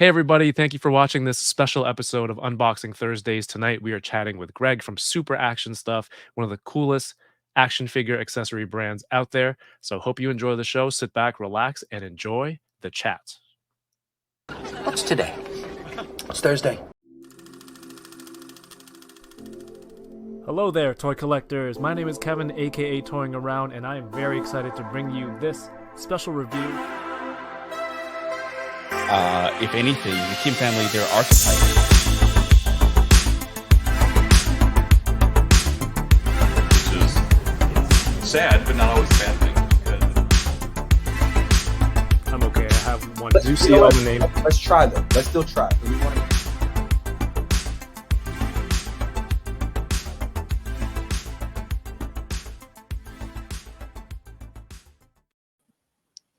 Hey, everybody. Thank you for watching this special episode of Unboxing Thursdays. Tonight, we are chatting with Greg from Super Action Stuff, one of the coolest action figure accessory brands out there. So, hope you enjoy the show. Sit back, relax, and enjoy the chat. What's today? It's Thursday. Hello there, toy collectors. My name is Kevin, aka Toying Around, and I am very excited to bring you this special review. If anything, the Kim family, they're archetypes. Which is sad, but not always a bad thing. I'm okay. I have one. Do you see all the name? Let's try though. Let's still try.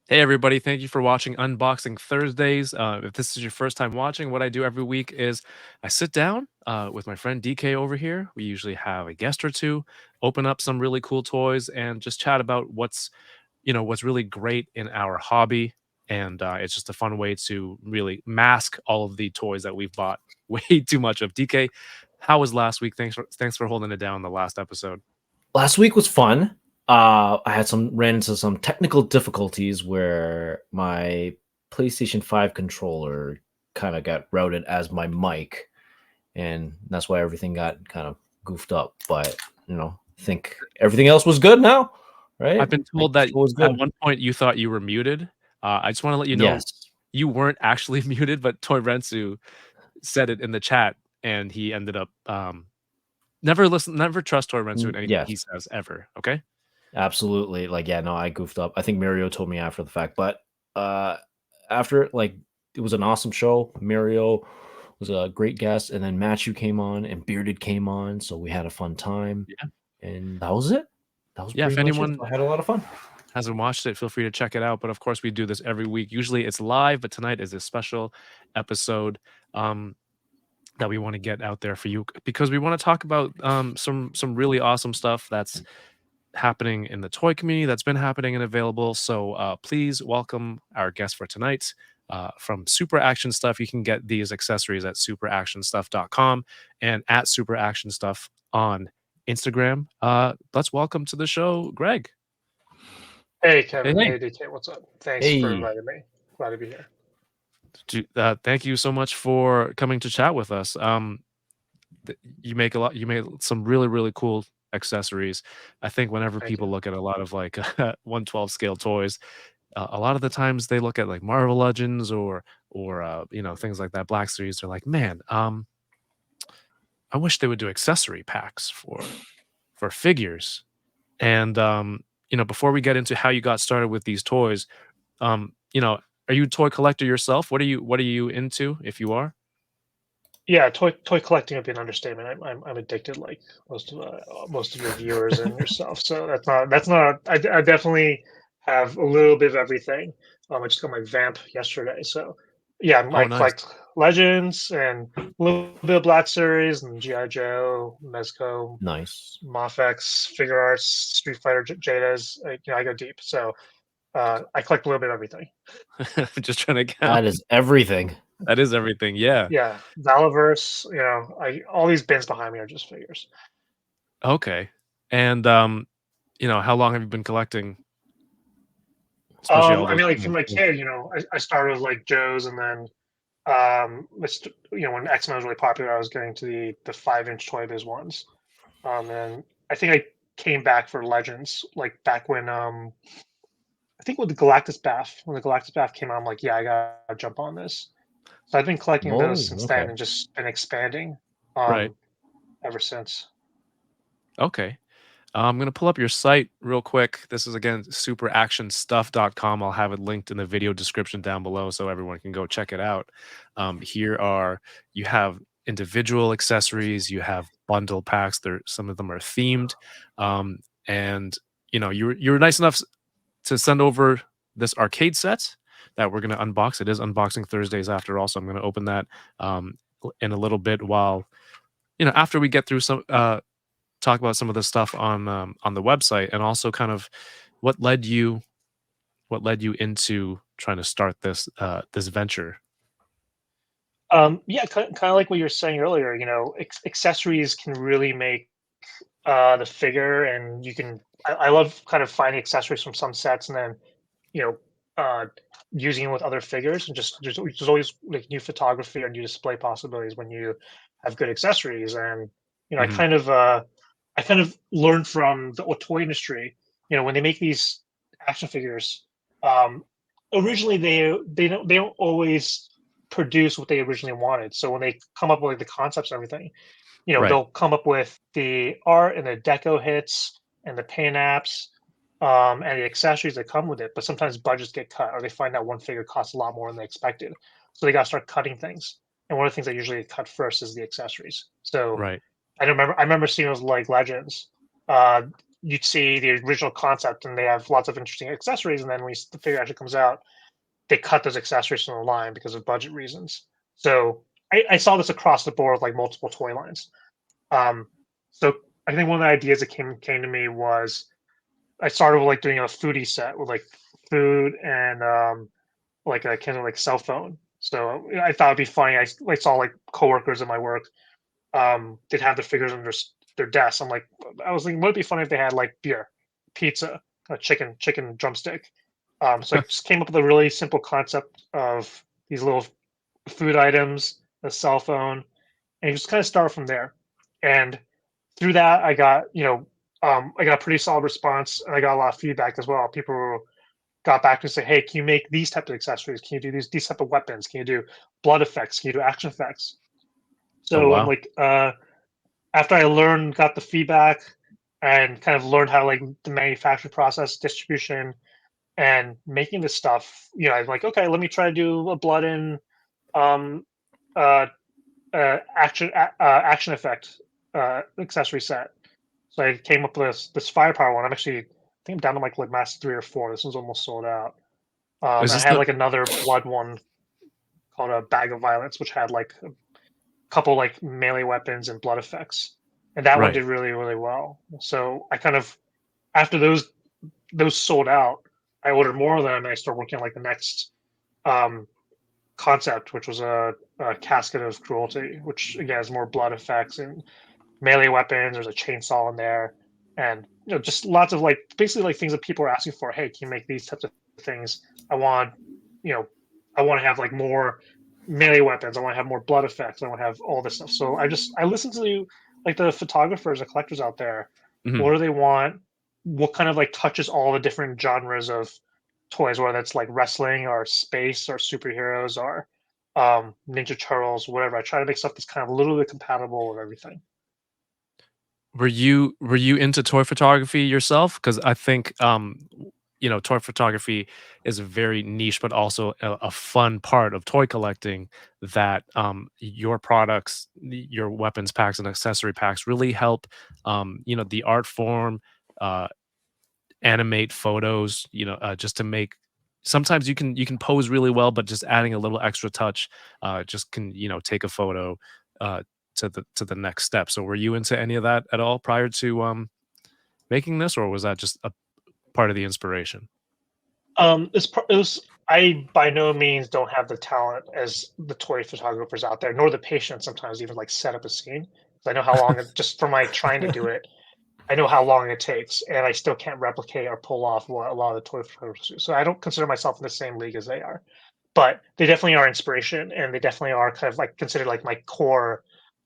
Hey, everybody. Thank you for watching Unboxing Thursdays. If this is your first time watching, what I do every week is I sit down with my friend DK over here. We usually have a guest or two, open up some really cool toys, and just chat about what's really great in our hobby. And it's just a fun way to really mask all of the toys that we've bought way too much of. DK, how was last week? Thanks for holding it down the last episode. Last week was fun. I had ran into some technical difficulties where my PlayStation 5 controller kind of got routed as my mic, and that's why everything got kind of goofed up. But I think everything else was good now, right? I've been told that at one point you thought you were muted. I just want to let you know Yes. you weren't actually muted, but Toy Rensu said it in the chat, and he ended up never trust Toy Rensu in anything Yes. he says ever. Okay. Absolutely. I goofed up. I think Mario told me after the fact, but after it was an awesome show. Mario was a great guest, and then Matthew came on and Bearded came on, so we had a fun time. Yeah. And that was it. That was Yeah, if pretty much anyone I had a lot of fun. hasn't watched it, feel free to check it out. But of course, we do this every week. Usually it's live, but tonight is a special episode that we want to get out there for you because we want to talk about some really awesome stuff that's happening in the toy community, that's been happening and available. So please welcome our guest for tonight from Super Action Stuff. You can get these accessories at superactionstuff.com and at Super Action Stuff on Instagram. Let's welcome to the show, Greg. Hey, Kevin. Hey. Hey, DK. What's up? Thanks Hey. for inviting me. Glad to be here. Thank you so much for coming to chat with us. You made some really, really cool accessories. I think whenever Thank people you. look at a lot of 1/12 scale toys, a lot of the times they look at like Marvel Legends or things like that, Black Series. They're like, man, I wish they would do accessory packs for figures. And before we get into how you got started with these toys, are you a toy collector yourself? What are you into, if you are? Yeah, toy collecting would be an understatement. I'm addicted, like most of your viewers and yourself. So that's not. I definitely have a little bit of everything. I just got my Vamp yesterday, so yeah, Oh, I nice. collect Legends and a little bit of Black Series and GI Joe, Mezco, Nice. Mafex, Figure Arts, Street Fighter, Jadas. I go deep, so I collect a little bit of everything. I'm just trying to count. That is everything. That is everything. Yeah. Yeah, Valaverse, all these bins behind me are just figures. Okay. And how long have you been collecting? Especially all I mean, those from a kid, I started with like Joe's, and then when X-Men was really popular, I was getting to the 5-inch Toy Biz ones. And I think I came back for Legends, like back when I think with the Galactus Bath, when the Galactus Bath came out, I'm like, yeah, I gotta jump on this. So I've been collecting those since then, and just been expanding Right. ever since. Okay. I'm going to pull up your site real quick. This is, again, superactionstuff.com. I'll have it linked in the video description down below so everyone can go check it out. You have individual accessories, you have bundle packs. Some of them are themed. And you were nice enough to send over this arcade set that we're going to unbox. It is Unboxing Thursdays after all, so I'm going to open that in a little bit while, after we get through talk about some of the stuff on the website, and also kind of what led you into trying to start this venture. Yeah, kind of like what you were saying earlier. Accessories can really make the figure, and you can. I love kind of finding accessories from some sets, and then you know, uh, using it with other figures, and just there's always like new photography or new display possibilities when you have good accessories. And Mhm. I kind of learned from the toy industry. When they make these action figures, um, originally they don't always produce what they originally wanted. So when they come up with like the concepts and everything, Right. they'll come up with the art and the deco hits and the paint apps, and the accessories that come with it. But sometimes budgets get cut, or they find out one figure costs a lot more than they expected, so they got to start cutting things. And one of the things that usually get cut first is the accessories. So Right. I remember seeing those like Legends. Uh, you'd see the original concept, and they have lots of interesting accessories, and then when the figure actually comes out, they cut those accessories from the line because of budget reasons. So I saw this across the board with like multiple toy lines. um, so I think one of the ideas that came to me was I started with like doing a foodie set with like food and like a kind of like cell phone. So I thought it'd be funny. I saw like coworkers in my work, they'd have the figures on their desks. I was thinking, would it be funny if they had like beer, pizza, a chicken drumstick? So I just came up with a really simple concept of these little food items, a cell phone, and you just kind of start from there. And through that, I got a pretty solid response, and I got a lot of feedback as well. People got back to say, "Hey, can you make these type of accessories? Can you do these type of weapons? Can you do blood effects? Can you do action effects?" Oh, So I'm wow. like, after I learned, got the feedback, and kind of learned how like the manufacturing process, distribution, and making this stuff. I'm like, okay, let me try to do a blood and um, uh, action effect accessory set. So I came up with this firepower one. I think I'm down to like master 3 or 4. This one's almost sold out. Is I this had the like another blood one called a Bag of Violence, which had like a couple like melee weapons and blood effects, and that one right. did really really well. So I kind of after those sold out, I ordered more of them, and I started working on like the next um, concept, which was a casket of cruelty, which again has more blood effects and melee weapons. There's a chainsaw in there, and just lots of like basically like things that people are asking for. Hey, can you make these types of things? I want, you know, I want to have like more melee weapons. I want to have more blood effects. I want to have all this stuff. So I listen to like the photographers and collectors out there. Mhm. What do they want? What kind of like touches all the different genres of toys, whether that's like wrestling or space or superheroes or Ninja Turtles, whatever. I try to make stuff that's kind of a little bit compatible with everything. Were you into toy photography yourself? Because I think, toy photography is a very niche, but also a fun part of toy collecting that, your products, your weapons packs and accessory packs really help, the art form, uh, animate photos, just to make sometimes you can pose really well, but just adding a little extra touch, just can, take a photo, uh, to the next step. So were you into any of that at all prior to, making this, or was that just a part of the inspiration? It was. I by no means don't have the talent as the toy photographers out there, nor the patience sometimes even like set up a scene. 'Cause I know how long it just from my trying to do it. I know how long it takes, and I still can't replicate or pull off what a lot of the toy photographers do. So I don't consider myself in the same league as they are, but they definitely are inspiration, and they definitely are kind of like considered like my core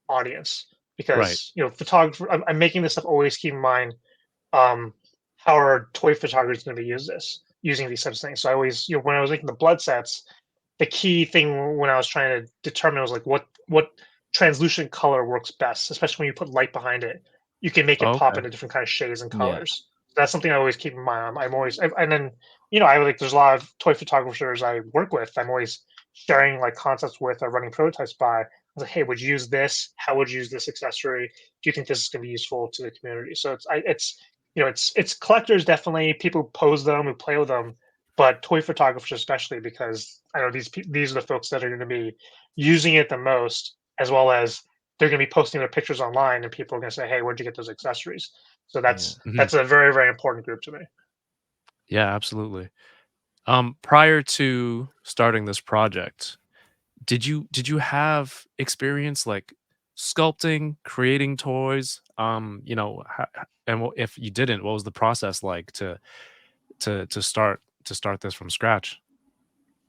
audience Right. because photographer. I'm making this stuff always keep in mind um, how are toy photographers going to be using these types of things. So I always, when I was making the blood sets, the key thing when I was trying to determine was like what translucent color works best, especially when you put light behind it. You can make it Oh, pop okay. into different kind of shades and Yeah. colors. That's something I always keep in mind. I'm always, and then I like there's a lot of toy photographers I work with. I'm always sharing like concepts with or running prototypes by. I was like, hey, would you use this? How would you use this accessory? Do you think this is going to be useful to the community? So it's collectors definitely people who pose them who play with them, but toy photographers especially because I know these are the folks that are going to be using it the most, as well as they're going to be posting their pictures online, and people are going to say, "Hey, where'd you get those accessories?" So Yeah. Mhm. that's a very very important group to me. Yeah, absolutely. Prior to starting this project, did you have experience like sculpting, creating toys? And if you didn't, what was the process like to start this from scratch?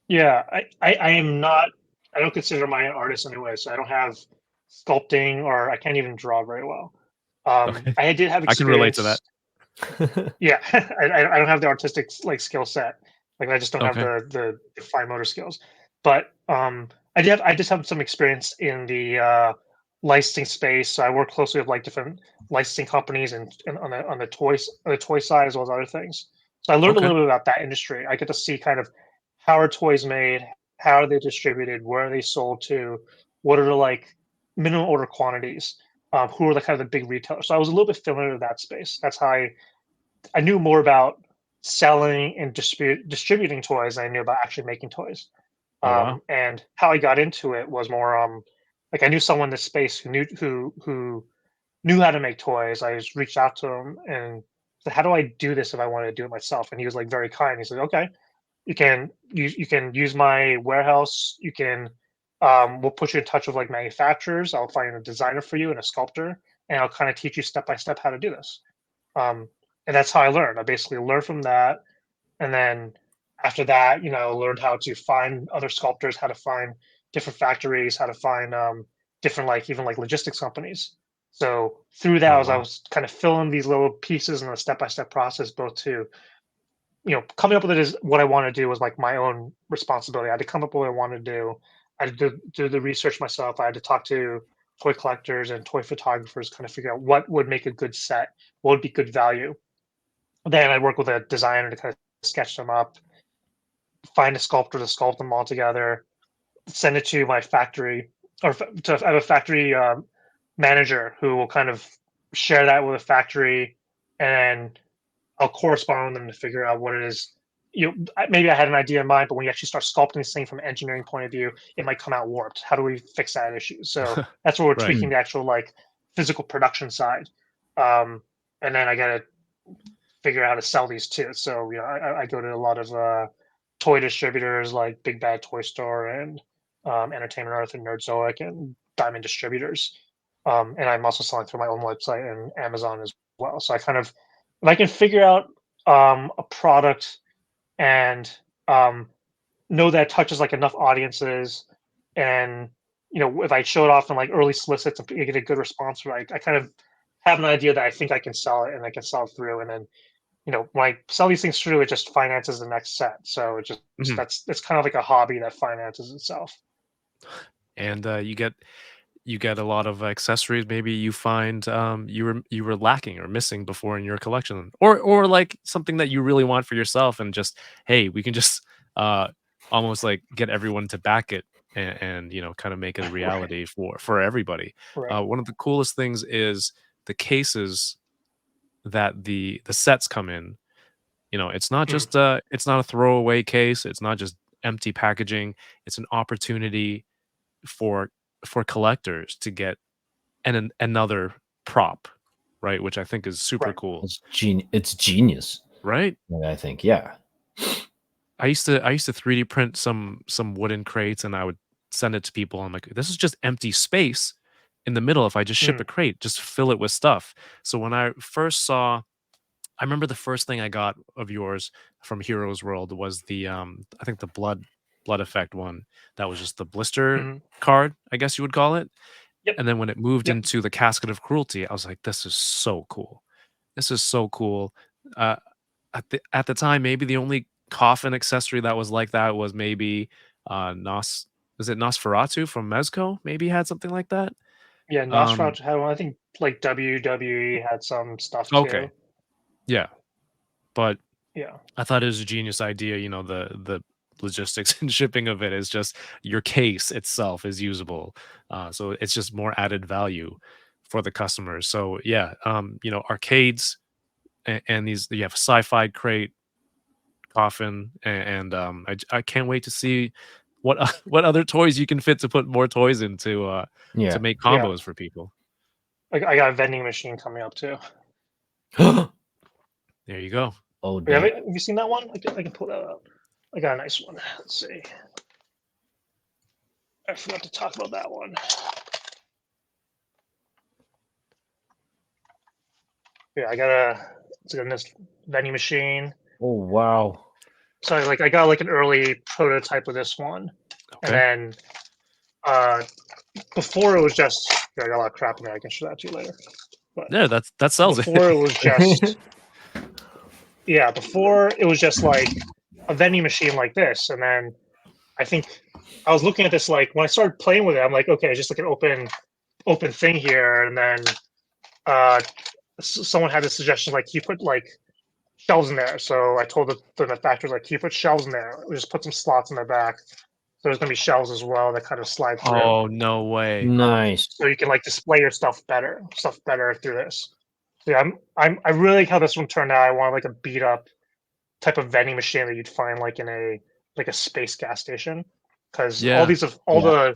Yeah, I am not. I don't consider my an artist anyway, so I don't have sculpting, or I can't even draw very well. Okay, I did have I can relate to that. experience. Yeah, I don't have the artistic like skill set. Like I just don't have Okay, the fine motor skills. But I just have some experience in the licensing space. So I work closely with like different licensing companies and on the toy side as well as other things. So I learned a okay, little bit about that industry. I get to see kind of how are toys made, how are they distributed, where are they sold to, what are the like minimum order quantities, who are the kind of the big retailers. So I was a little bit familiar with that space. That's how I knew more about selling and distributing toys than I knew about actually making toys. oh wow, And how I got into it was more like I knew someone in this space who knew how to make toys. I just reached out to him and said, "How do I do this if I want to do it myself?" And he was like very kind. He said, "Okay, you can use my warehouse. You can we'll put you in touch with like manufacturers. I'll find a designer for you and a sculptor, and I'll kind of teach you step by step how to do this." Um, and that's how I learned. I basically learned from that, and then after that, learned how to find other sculptors, how to find different factories, how to find different like even like logistics companies. So through that, oh as I wow, was kind of filling these little pieces in a step by step process, both to coming up with it is what I want to do was like my own responsibility. I had to come up with what I wanted to do. I had to do the research myself. I had to talk to toy collectors and toy photographers, kind of figure out what would make a good set, what would be good value. Then I work with a designer to kind of sketch them up, find a sculptor to sculpt them all together, send it to my factory, or to I have a factory manager who will kind of share that with a factory, and I'll correspond with them to figure out what it is. Maybe I had an idea in mind, but when you actually start sculpting this thing from an engineering point of view, it might come out warped. How do we fix that issue? So that's where we're right. tweaking the actual like physical production side. Um, and then I gotta figure out how to sell these too. So I go to a lot of toy distributors like Big Bad Toy Store and Entertainment Earth and Nerdzoic and Diamond Distributors. And I'm also selling through my own website and Amazon as well. So I kind of if I can figure out a product and um, know that it touches like enough audiences, and if I show it off in like early solicits and get a good response, right, I kind of have an idea that I think I can sell it and I can sell it through, and then when I sell these things through, it just finances the next set. So it just Mhm. that's it's kind of like a hobby that finances itself. And you get a lot of accessories maybe you find you were lacking or missing before in your collection, or like something that you really want for yourself, and just hey, we can just uh almost like get everyone to back it, and kind of make it a Right, reality for everybody. right. One of the coolest things is the cases that the sets come in. It's not Mm, just it's not a throwaway case, it's not just empty packaging. It's an opportunity for collectors to get another prop, right? Which I think is super right. cool, It's genius. right? I think, yeah. I used to 3D print some wooden crates, and I would send it to people. I'm like, this is just empty space in the middle. If I just ship Mm, a crate, just fill it with stuff. So when I first saw, I remember the first thing I got of yours from Heroes World was the I think the blood effect one. That was just the blister mhm. card, I guess you would call it. Yep, And then when it moved yep. into the Casket of Cruelty, I was like, "This is so cool. This is so cool." Uh, at the time, maybe the only coffin accessory that was like that was maybe, Nos is it Nosferatu from Mezco? Maybe had something like that? Yeah, Um, Nosferatu had one. I think like WWE had some stuff okay, too. yeah, but Yeah, I thought it was a genius idea, the logistics and shipping of it is just your case itself is usable, so it's just more added value for the customers. So, yeah, arcades and these you have a sci-fi crate, coffin, and I can't wait to see what what other toys you can fit to put more toys into, to Yeah. make yeah. combos for people. I got a vending machine coming up too. There you go. Oh, Have dang. you seen that one? I can pull that up. I got a nice one. Let's see. I forgot to talk about that one. Yeah, I got this vending machine. Oh wow. So I got like an early prototype of this one, and Okay. then before it was just I got a lot of crap in there. I can show that to you later. But Yeah, that sells it. before it was just before it was just like a vending machine like this, and then I think I was looking at this like when I started playing with it, I'm like, okay, it's just like an open thing here, and then uh, someone had a suggestion like you put like shelves in there. So I told the manufacturer like, you put shelves in there. We just put some slots in the back. So there's gonna be shelves as well that kind of slide through. Oh, no way. Nice. So you can like display your stuff better through this. So yeah, I really like how this one turned out. I want like a beat up type of vending machine that you'd find like in a space gas station, because all Yeah. the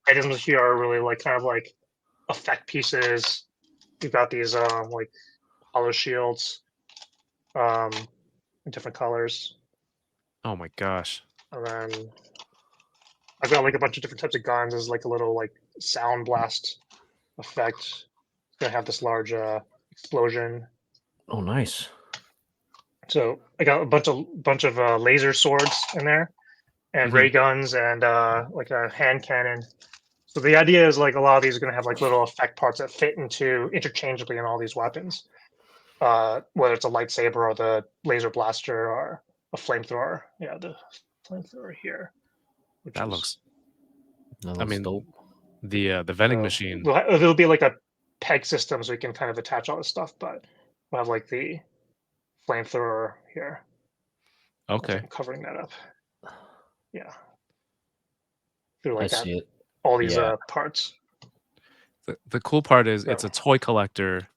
items here are really like kind of like effect pieces. You've got these like hollow shields, in different colors, Oh my gosh. and then I've got like a bunch of different types of guns. There's like a little like sound blast effect. It's gonna have this large explosion. Oh nice. So I got a bunch of laser swords in there, and Mhm. ray guns, and like a hand cannon. So the idea is like a lot of these are gonna have like little effect parts that fit into interchangeably in all these weapons. Whether it's a lightsaber or the laser blaster or a flamethrower. Yeah, the flamethrower here, which That is looks That I looks mean, dope. the vending so machine. there'll be like a peg system so we can kind of attach all this stuff, but we'll have like the flamethrower here. Also, Okay. I'm covering that up. Yeah, through I like that, see it. all these Yeah. parts. The cool part is So it's a toy collector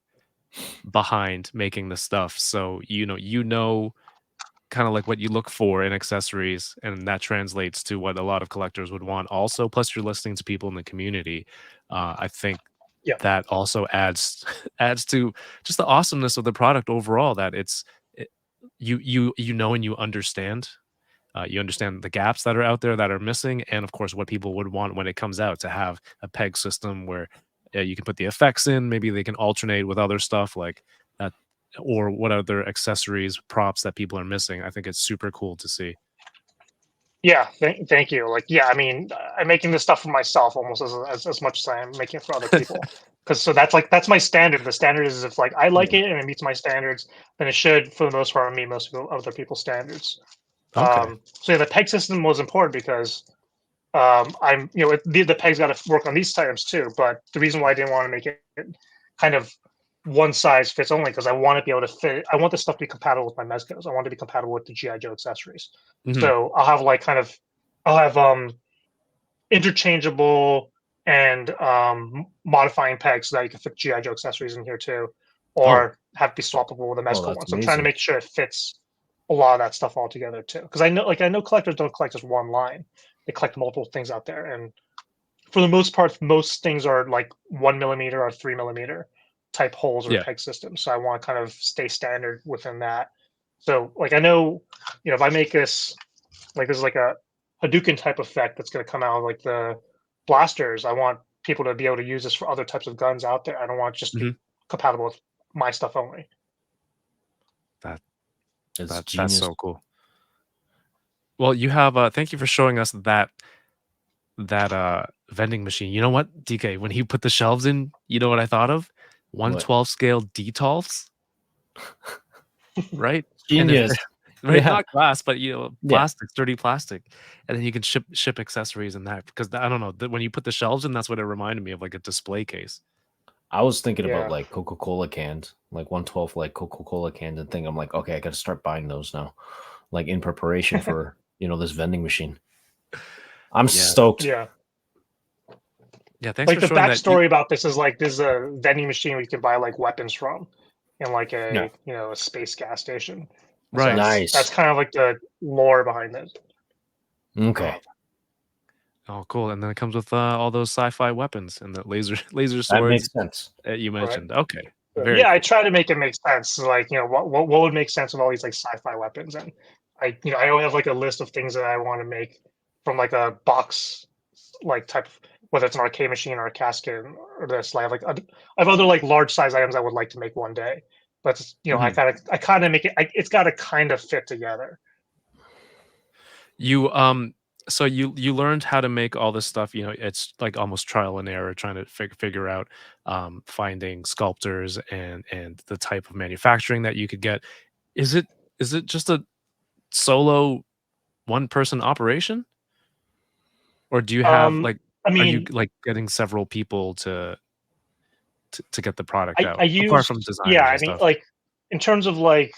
behind making the stuff. So, kind of like what you look for in accessories, and that translates to what a lot of collectors would want also. Plus you're listening to people in the community. I think yeah, that also adds adds to just the awesomeness of the product overall, that it, and you understand. You understand the gaps that are out there that are missing, and of course, what people would want when it comes out, to have a peg system where you can put the effects in. Maybe they can alternate with other stuff like that, or what other accessories, props that people are missing. I think it's super cool to see. yeah. Thank you. Like, yeah, I mean, I'm making this stuff for myself almost as much as I'm making it for other people. Because so that's my standard. The standard is if like I like Yeah. it and it meets my standards, then it should, for the most part, meet other people's standards. Okay. So yeah, the peg system was important because I'm the peg's got to work on these items too. But the reason why I didn't want to make it kind of one size fits only, because I want to be able to fit. I want the stuff to be compatible with my mezcos. I want to be compatible with the GI Joe accessories. Hmm. So I'll have I'll have interchangeable and modifying pegs so that you can fit GI Joe accessories in here too, Oh, or have be swappable with a Oh, mezco that's one. So I'm trying to amazing. make sure it fits a lot of that stuff all together too. Because I know collectors don't collect just one line; they collect multiple things out there, and for the most part, most things are like 1 millimeter or 3 millimeter type holes or yeah. peg systems. So I want to kind of stay standard within that. So like I know, if I make this like this is like a Hadouken type effect that's going to come out of like the blasters, I want people to be able to use this for other types of guns out there. I don't want it just to be Hmm. compatible with my stuff only. That It's that's genius. so cool. Well, you have thank you for showing us that vending machine. You know what, DK, when he put the shelves in, you know what I thought of? What? 112 scale detolfs, right? And if Genius. right, Yeah. not glass, but Yeah. plastic, sturdy plastic. And then you can ship accessories in that, because I don't know, when you put the shelves in, that's what it reminded me of, like a display case. I was thinking about Yeah. like Coca-Cola cans, like 112 like Coca-Cola cans, and think I'm like, okay, I gotta start buying those now. Like in preparation for, this vending machine. I'm Yeah. stoked. Yeah. Yeah, thanks Like for the showing that. You backstory about this is like this is a vending machine where you can buy like weapons from in like Yeah. a space gas station. So right. that's Nice. kind of like the lore behind it. Okay. Oh, cool. And then it comes with all those sci-fi weapons and the laser That swords makes sense. that you Right. mentioned. Okay. So, Very yeah, I cool. try to make it make sense. Like, what would make sense with all these like sci-fi weapons, and I always have like a list of things that I want to make from like a box like type of, whether it's an arcade machine or a casket or this. Like I have other like large size items I would like to make one day, but Mhm. I kind of make it. It's got to kind of fit together. You so you learned how to make all this stuff, it's like almost trial and error trying to figure out finding sculptors and the type of manufacturing that you could get. Is it is it just a solo one person operation? Or do you have Um, like I are you mean, like getting several people to get the product I out apart from used yeah. designers I and mean, stuff? like in terms of like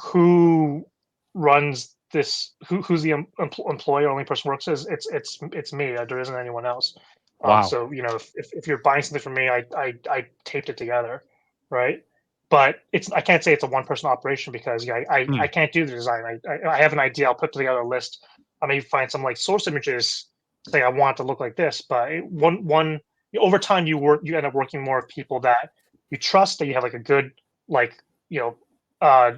who runs this, who's the employee or only person works is it's me. There isn't anyone else. Wow. So if you're buying something from me, I taped it together, right? But it's I can't say it's a one person operation because yeah, I Mm, can't do the design. I have an idea. I'll put together a list. I may find some like source images, say I want it to look like this, but one over time you end up working more with people that you trust, that you have like a good like you know uh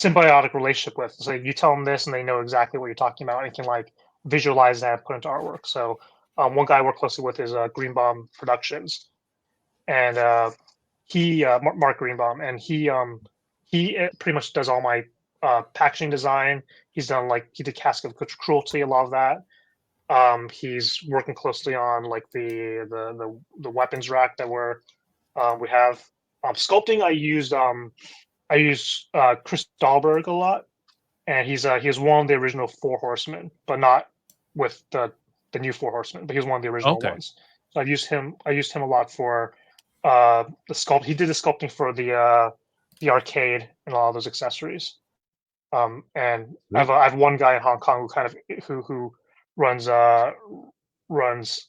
symbiotic relationship with. So you tell them this, and they know exactly what you're talking about, and can like visualize that and put into artwork. So one guy I work closely with is Greenbaum Productions, and Mark Greenbaum, and he pretty much does all my packaging design. He's done like he did Cask of Cruelty, a lot of that. He's working closely on like the weapons rack that we have. Sculpting, I use Chris Dahlberg a lot, and he's one of the original Four Horsemen, but not with the new Four Horsemen, but he was one of the original okay. ones. So I've used him. I used him a lot for the sculpt. He did the sculpting for the arcade and all those accessories. And Sweet. I have one guy in Hong Kong who kind of who runs runs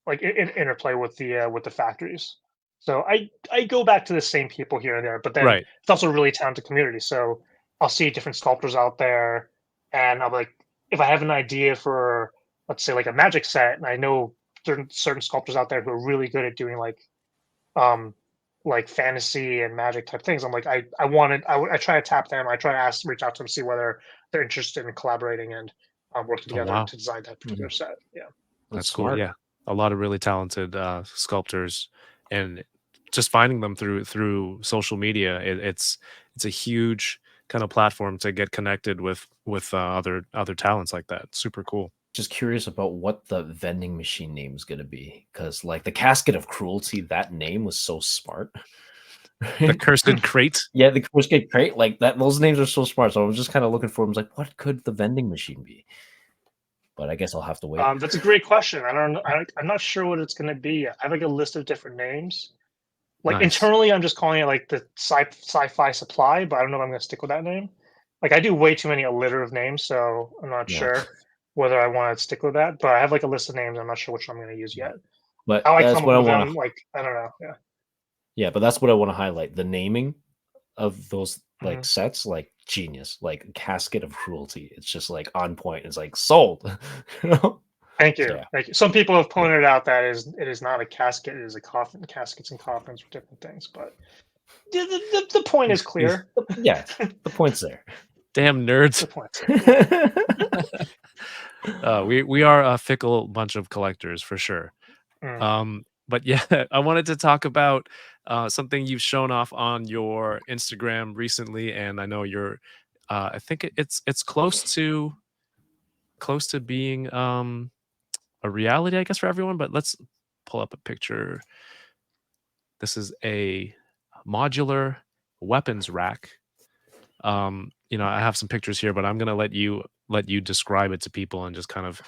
like interplay with the factories. So I go back to the same people here and there, but then Right. it's also a really talented community. So I'll see different sculptors out there, and I'm like, if I have an idea for, let's say, like a magic set, and I know certain sculptors out there who are really good at doing um like fantasy and magic type things. I'm like, I try to tap them. I try to reach out to them, see whether they're interested in collaborating and working Oh, together wow. to design that particular Mhm. set. Yeah. That's That's cool, smart. yeah. A lot of really talented, sculptors, and just finding them through social media, it's a huge kinda platform to get connected with, other talents like that. Super cool. Just curious about what the vending machine name is gonna be, because like the Casket of Cruelty, that name was so smart. The Cursed Crate? Yeah, the Cruise Gate Crate, like that. Those names are so smart. So I was just kind of looking for them. I was like, what could the vending machine be? But I guess I'll have to wait. That's a great question. I don't know. I'm not sure what it's going to be. I have like a list of different names. Like Nice. internally, I'm just calling it like the sci-fi supply, but I don't know if I'm going to stick with that name. Like I do way too many alliterative names, so I'm not Yeah, sure whether I want to stick with that. But I have like a list of names. I'm not sure which one I'm going to use yet. but How I that's come up what I with want them, to. like I don't know. Yeah. Yeah, but that's what I want to highlight. The naming of those like Mhm. sets, like genius, like Casket of Cruelty. It's just like on point. It's like sold. you know? Thank So you. yeah, Thank you. Some people have yeah. pointed out that it is not a casket. It is a coffin. Caskets and coffins are different things, but the point is These clear. Yeah, the point's there. damn nerds. The point's clear. Yeah. We are a fickle bunch of collectors for sure. Mm. But yeah, I wanted to talk about something you've shown off on your Instagram recently, and I know you're. I think it's close to being a reality, I guess, for everyone. But let's pull up a picture. This is a modular weapons rack. I have some pictures here, but I'm gonna let you describe it to people and just kind of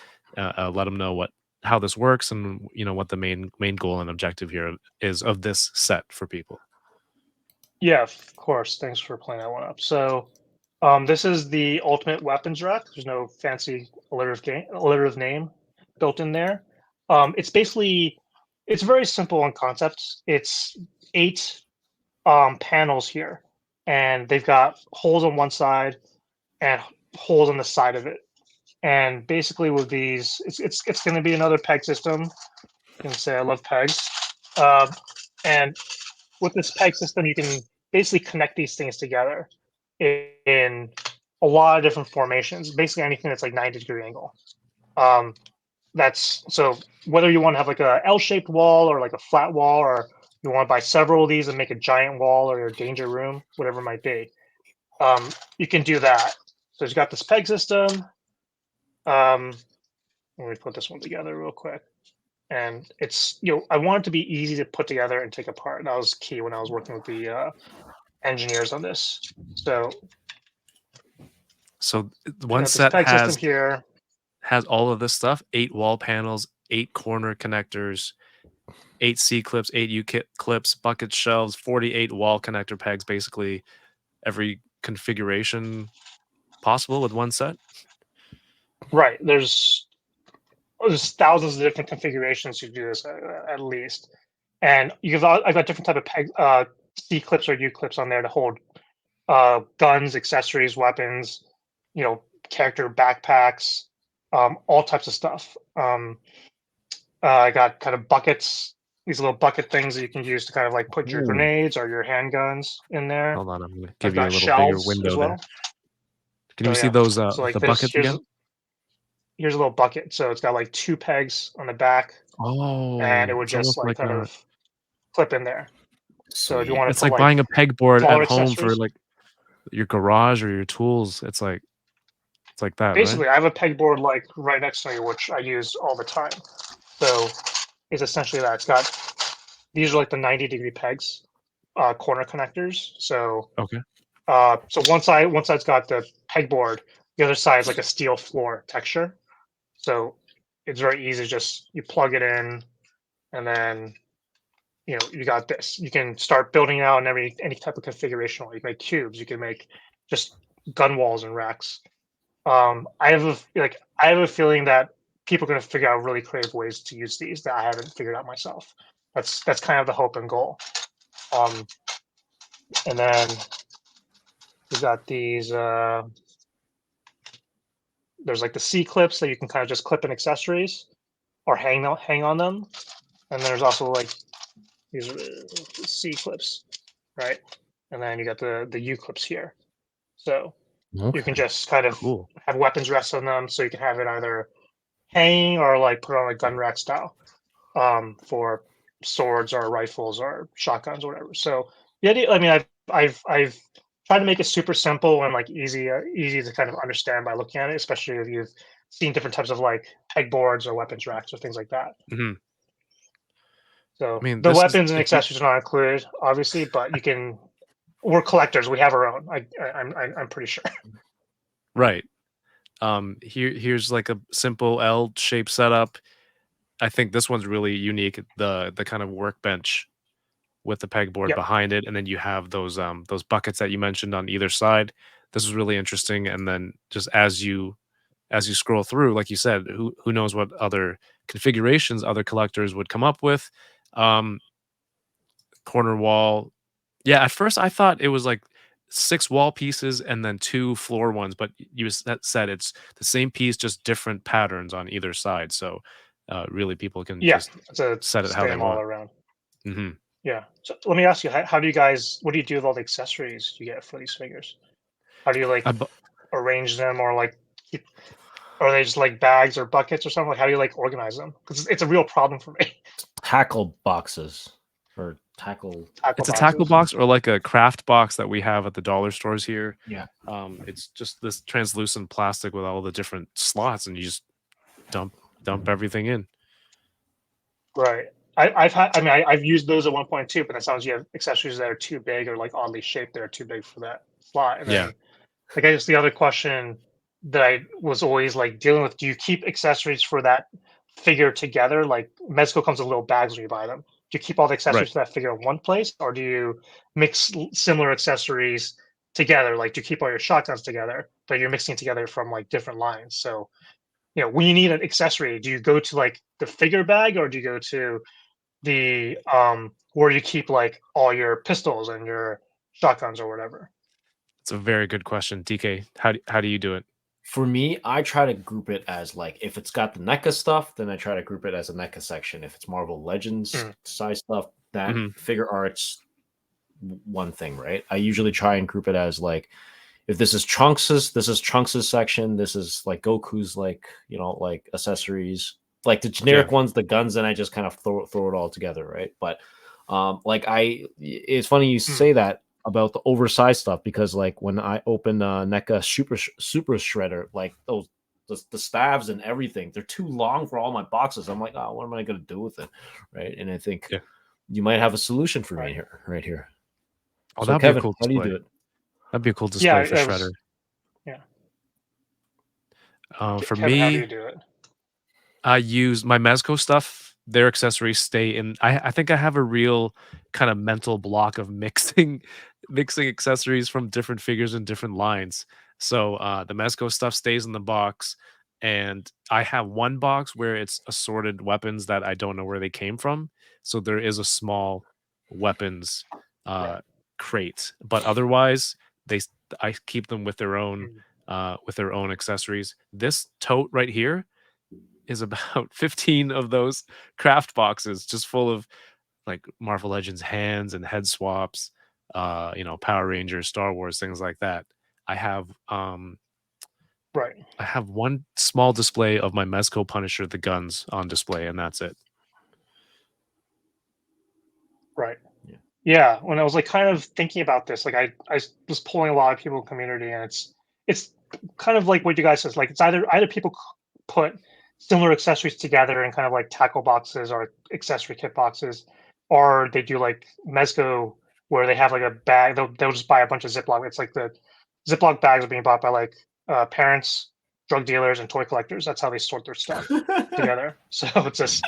let them know what how this works and what the main goal and objective here is of this set for people. Yeah, of course. Thanks for playing that one up. So, this is the ultimate weapons rack. There's no fancy alliterative name built in there. It's basically it's very simple in concept. It's eight panels here, and they've got holes on one side and holes on the side of it. And basically, with these, it's going to be another peg system. You can say I love pegs. Uh, and with this peg system, you can basically connect these things together in a lot of different formations. Basically, anything that's like 90-degree angle. Um, that's so whether you want to have like a L-shaped wall or like a flat wall, or you want to buy several of these and make a giant wall or your danger room, whatever it might be, you can do that. So you've got this peg system. Let me put this one together real quick. And it's, I want it to be easy to put together and take apart. That was key when I was working with the engineers on this. So So I one got this set peg system here. has all of this stuff: 8 wall panels, 8 corner connectors, 8 C clips, 8 U clips, bucket shelves, 48 wall connector pegs. Basically, every configuration possible with one set. Right. There's thousands of different configurations you do this at least. And I've got different type of peg, C clips or U clips on there to hold guns, accessories, weapons, character backpacks, all types of stuff. I got kind of buckets, these little bucket things that you can use to kind of like put your Ooh. grenades or your handguns in there. Hold on, I'm gonna I've give you a got little bigger shelves as window there. well. Can So you see yeah, those so like the this buckets again? here's a little bucket. So it's got like 2 pegs on the back, and it Oh, would it's just almost like like kind a of clip in there. So if you Sweet. want to it's put like like buying a pegboard at smaller home for accessories, like your garage or your tools. It's like that, right? basically I have a pegboard like right next to me, which I use all the time. So it's essentially that. It's got these are like the 90-degree pegs, corner connectors. Okay. So one side's got the pegboard, the other side is like a steel floor texture. So it's very easy. Just you plug it in, and then you got this. You can start building out in any type of configuration. You can make cubes. You can make just gun walls and racks. I have a feeling that people are going to figure out really creative ways to use these that I haven't figured out myself. That's kind of the hope and goal. Um, and then we got these. There's like the C clips that you can kind of just clip in accessories or hang on them. And there's also like these C clips, right? And then you got the U clips here. So you can Okay. just kind of Cool. have weapons rest on them, so you can have it either hang or like put on like gun rack style, for swords or rifles or shotguns or whatever. So yeah, I mean, I've tried to make it super simple and like easy to kind of understand by looking at it, especially if you've seen different types of like pegboards or weapons racks or things like that. Hmm. I So mean, the this is weapons and accessories are not included, obviously, but you can. We're collectors. We have our own. I'm pretty sure. right. Here's like a simple L-shaped setup. I think this one's really unique. The kind of workbench with the pegboard Yep. behind it, and then you have those buckets that you mentioned on either side. This is really interesting. And then just as you scroll through, like you said, who knows what other configurations other collectors would come up with. Um, Corner wall. Yeah, at first I thought it was like 6 wall pieces and then 2 floor ones, but said it's the same piece, just different patterns on either side. So really people can Yeah, just it's a set it how they stem all want. around. Hmm. Yeah. So let me ask you, how do you guys? What do you do with all the accessories you get for these figures? How do you like arrange them, or like keep? Or are they just like bags or buckets or something? Like how do you like organize them? Because it's a real problem for me. Tackle boxes or tackle. Tackle It's a tackle boxes. box or like a craft box that we have at the dollar stores here. Yeah. It's just this translucent plastic with all the different slots, and you just dump everything in. Right. I've used those at one point too, but that sounds you have accessories that are too big or like oddly shaped that are too big for that slot. And Yeah. then I guess the other question that I was always like dealing with, do you keep accessories for that figure together? Like Mezco comes in little bags when you buy them. Do you keep all the Right. accessories for that figure in one place, or do you mix similar accessories together? Like, do you keep all your shotguns together, but you're mixing together from like different lines? So, when you need an accessory, do you go to like the figure bag, or do you go to the where you keep like all your pistols and your shotguns or whatever? It's a very good question. DK, how do you do it? For me, I try to group it as like if it's got the NECA stuff, then I try to group it as a NECA section. If it's Marvel Legends Mm, size stuff, that Hmm. figure arts one thing, right? I usually try and group it as like if this is Trunks's section, this is like Goku's like, like accessories, like the generic Yeah. ones, the guns, and I just kind of throw it all together, right? But like it's funny you Mm, say that about the oversized stuff because like when I open NECA Super Shredder, like those the stabs and everything, they're too long for all my boxes. I'm like, oh, what am I gonna do with it, right? And I think Yeah. you might have a solution for me right. here, right here. Oh, So that'd be a Kevin, cool how do you display. do it? That'd be a cool Yeah, display for I Shredder. was. Yeah, For Kevin, how do me, you do it? I use my Mezco stuff. Their accessories stay in. I think I have a real kind of mental block of mixing mixing accessories from different figures and different lines. So the Mezco stuff stays in the box, and I have one box where it's assorted weapons that I don't know where they came from. So there is a small weapons Right. uh, crate, but otherwise I keep them Mm, with their own accessories. This tote right here is about 15 of those craft boxes just full of like Marvel Legends hands and head swaps, Power Rangers, Star Wars, things like that. I have right. I have one small display of my Mezco Punisher, the guns on display, and that's it. Right. Yeah. Yeah, when I was like kind of thinking about this, like was polling a lot of people in the community, and it's kind of like what you guys says. Like it's either people put similar accessories together in kind of like tackle boxes or accessory kit boxes, or they do like Mezco where they have like a bag. They'll just buy a bunch of Ziploc. It's like the Ziploc bags are being bought by like parents, drug dealers, and toy collectors. That's how they sort their stuff together. So it's just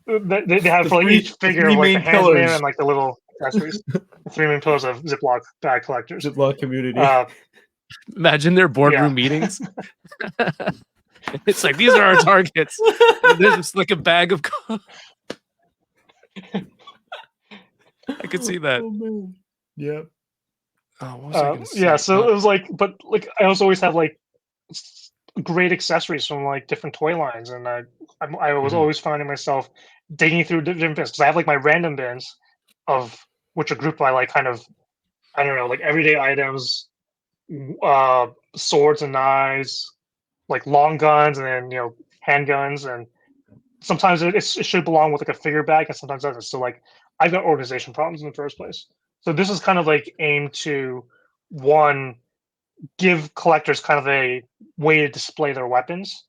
they have for like each The figure three of like the main hands in pillars, and like the little accessories. The three main pillars of Ziploc bag collectors. Ziploc community. Uh, Imagine their yeah, boardroom meetings. It's like these are our targets, and there's just like a bag of. I could see that. Oh man. Yeah. Oh, what was I gonna yeah. say? So it was like, but like I also always have like great accessories from like different toy lines, and I was Mhm, always finding myself digging through different bins because I have like my random bins of which are grouped by like kind of I don't know like everyday items, swords and knives, like long guns, and then handguns, and sometimes it should belong with like a figure bag, and sometimes it doesn't. So like I've got organization problems in the first place. So this is kind of like aimed to one give collectors kind of a way to display their weapons.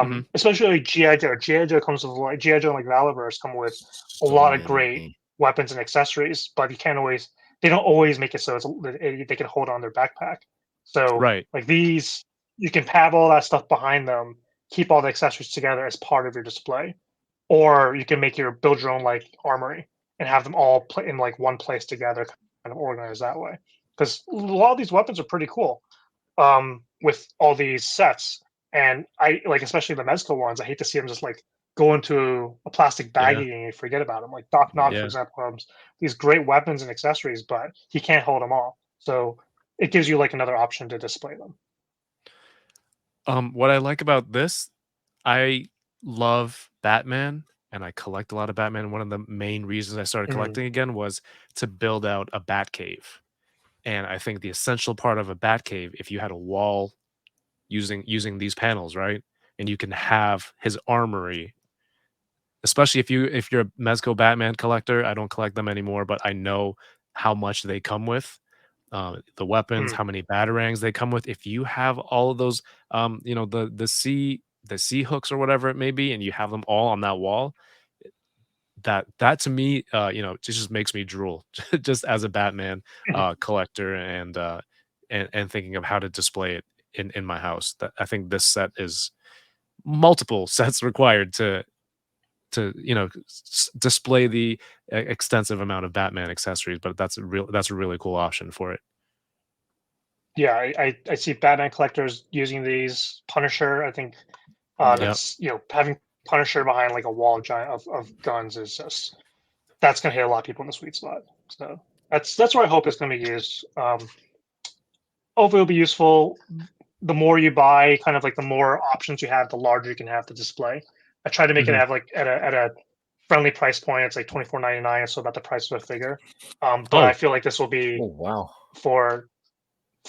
mhm. Especially like GI Joe. GI Joe comes with like GI Joe and like Valiverse come with a So lot of great many. weapons and accessories, but you can't always they don't always make it so they can hold on their backpack. So Right. like these, you can pad all that stuff behind them, keep all the accessories together as part of your display, or you can make your build your own like armory and have them all put in like one place together, kind of organized that way. Because a lot of these weapons are pretty cool with all these sets. And I like, especially the Mezco ones. I hate to see them just like go into a plastic Yeah. baggie and you forget about them. Like Doc Knock, for Yeah. example, has these great weapons and accessories, but he can't hold them all. So it gives you like another option to display them. What I like about this, I love Batman and I collect a lot of Batman. One of the main reasons I started Mm, collecting again was to build out a Batcave. And I think the essential part of a Batcave, if you had a wall using these panels, right? And you can have his armory, especially if you're a Mezco Batman collector. I don't collect them anymore, but I know how much they come with. The weapons, mm, how many batarangs they come with. If you have all of those, the C hooks or whatever it may be, and you have them all on that wall, that to me, it just makes me drool, just as a Batman collector and thinking of how to display it in my house. That I think this set is multiple sets required to display the extensive amount of Batman accessories, but that's a really cool option for it. yeah, I see Batman collectors using these. Punisher, I think Yeah. Yep. that's having Punisher behind like a wall of giant of guns is just that's gonna hit a lot of people in the sweet spot. So that's where I hope it's gonna be used. Hopefully, it'll be useful. The more you buy, kind of like the more options you have, the larger you can have the display. I try to make it Mhm. have like at a friendly price point. It's like 24.99, so about the price of a figure. But I Oh, feel like this will be Oh wow. for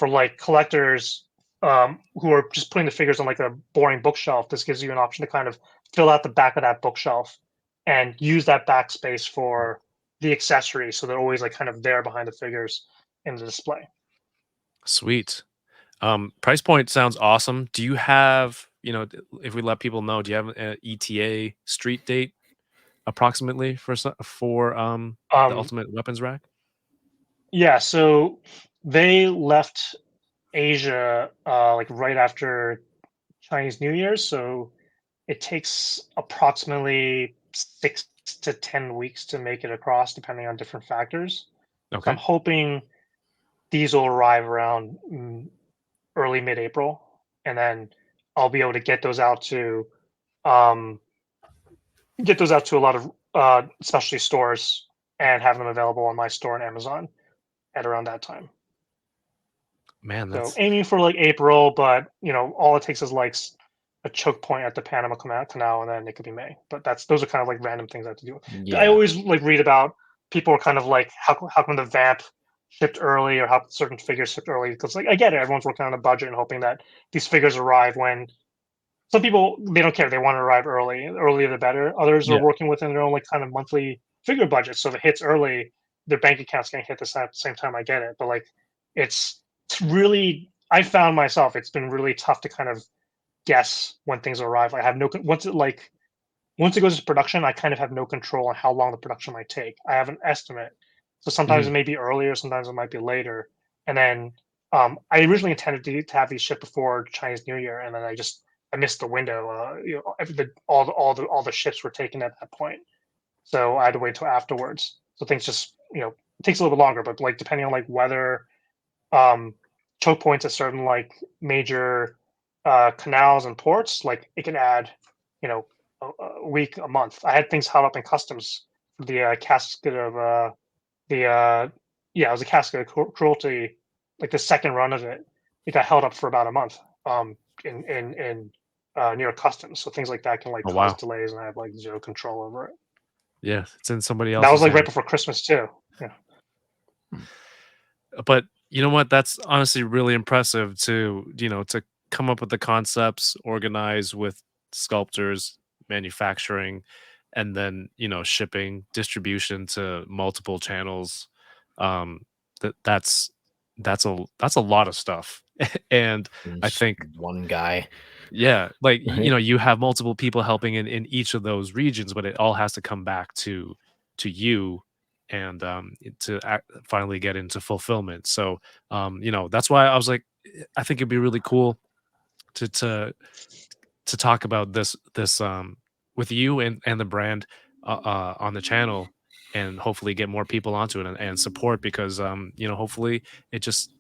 like collectors who are just putting the figures on like a boring bookshelf. This gives you an option to kind of fill out the back of that bookshelf and use that backspace for the accessories, so they're always like kind of there behind the figures in the display. Sweet. Price point sounds awesome. Do you have, if we let people know, do you have an ETA street date approximately for the Um, ultimate weapons rack? yeah, so they left Asia like right after Chinese New Year, so it takes approximately 6 to 10 weeks to make it across, depending on different factors. So I'm Okay. hoping these will arrive around early mid-April, and then I'll be able to um, get those out to a lot of specialty stores and have them available on my store and Amazon at around that time. Man, So that's aiming for like April, but all it takes is like a choke point at the Panama Canal, and then it could be May. But those are kind of like random things I have to do. I Yeah. always like read about people are kind of like how come the vamp shipped early or how certain figures shipped early, because like I get it, everyone's working on a budget and hoping that these figures arrive when some people they don't care, they want to arrive early, earlier the better. Others are yeah. working within their own like kind of monthly figure budget, so if it hits early, their bank account's getting hit at the same time. I get it, but like it's really, I found myself it's been really tough to kind of guess when things arrive. I have no once it goes to production, I kind of have no control on how long the production might take. I have an estimate. So sometimes it Mhm. may be earlier, sometimes it might be later. And then I originally intended to have these shipped before Chinese New Year, and then I missed the window. All the ships were taken at that point, so I had to wait until afterwards. So things just it takes a little bit longer, but like depending on like weather, um, choke points at certain like major canals and ports, like it can add, you know, a week, a month. I had things held up in customs for the casket of the yeah, it was a casket of cruelty, like the second run of it. It got held up for about a month in near customs. So things like that can like Oh, cause wow. delays, and I have like zero control over it. Yeah, it's in somebody That was else's like right hands. before Christmas too. Yeah. But you know what? That's honestly really impressive to come up with the concepts, organize with sculptors, manufacturing, and then, shipping, distribution to multiple channels. Um, that's a lot of stuff. And And I just think, one guy, yeah, like right? you have multiple people helping in each of those regions, but it all has to come back to you and finally get into fulfillment. So that's why I was like, I think it'd be really cool to talk about this with you and the brand on the channel, and hopefully get more people onto it and support, because hopefully it just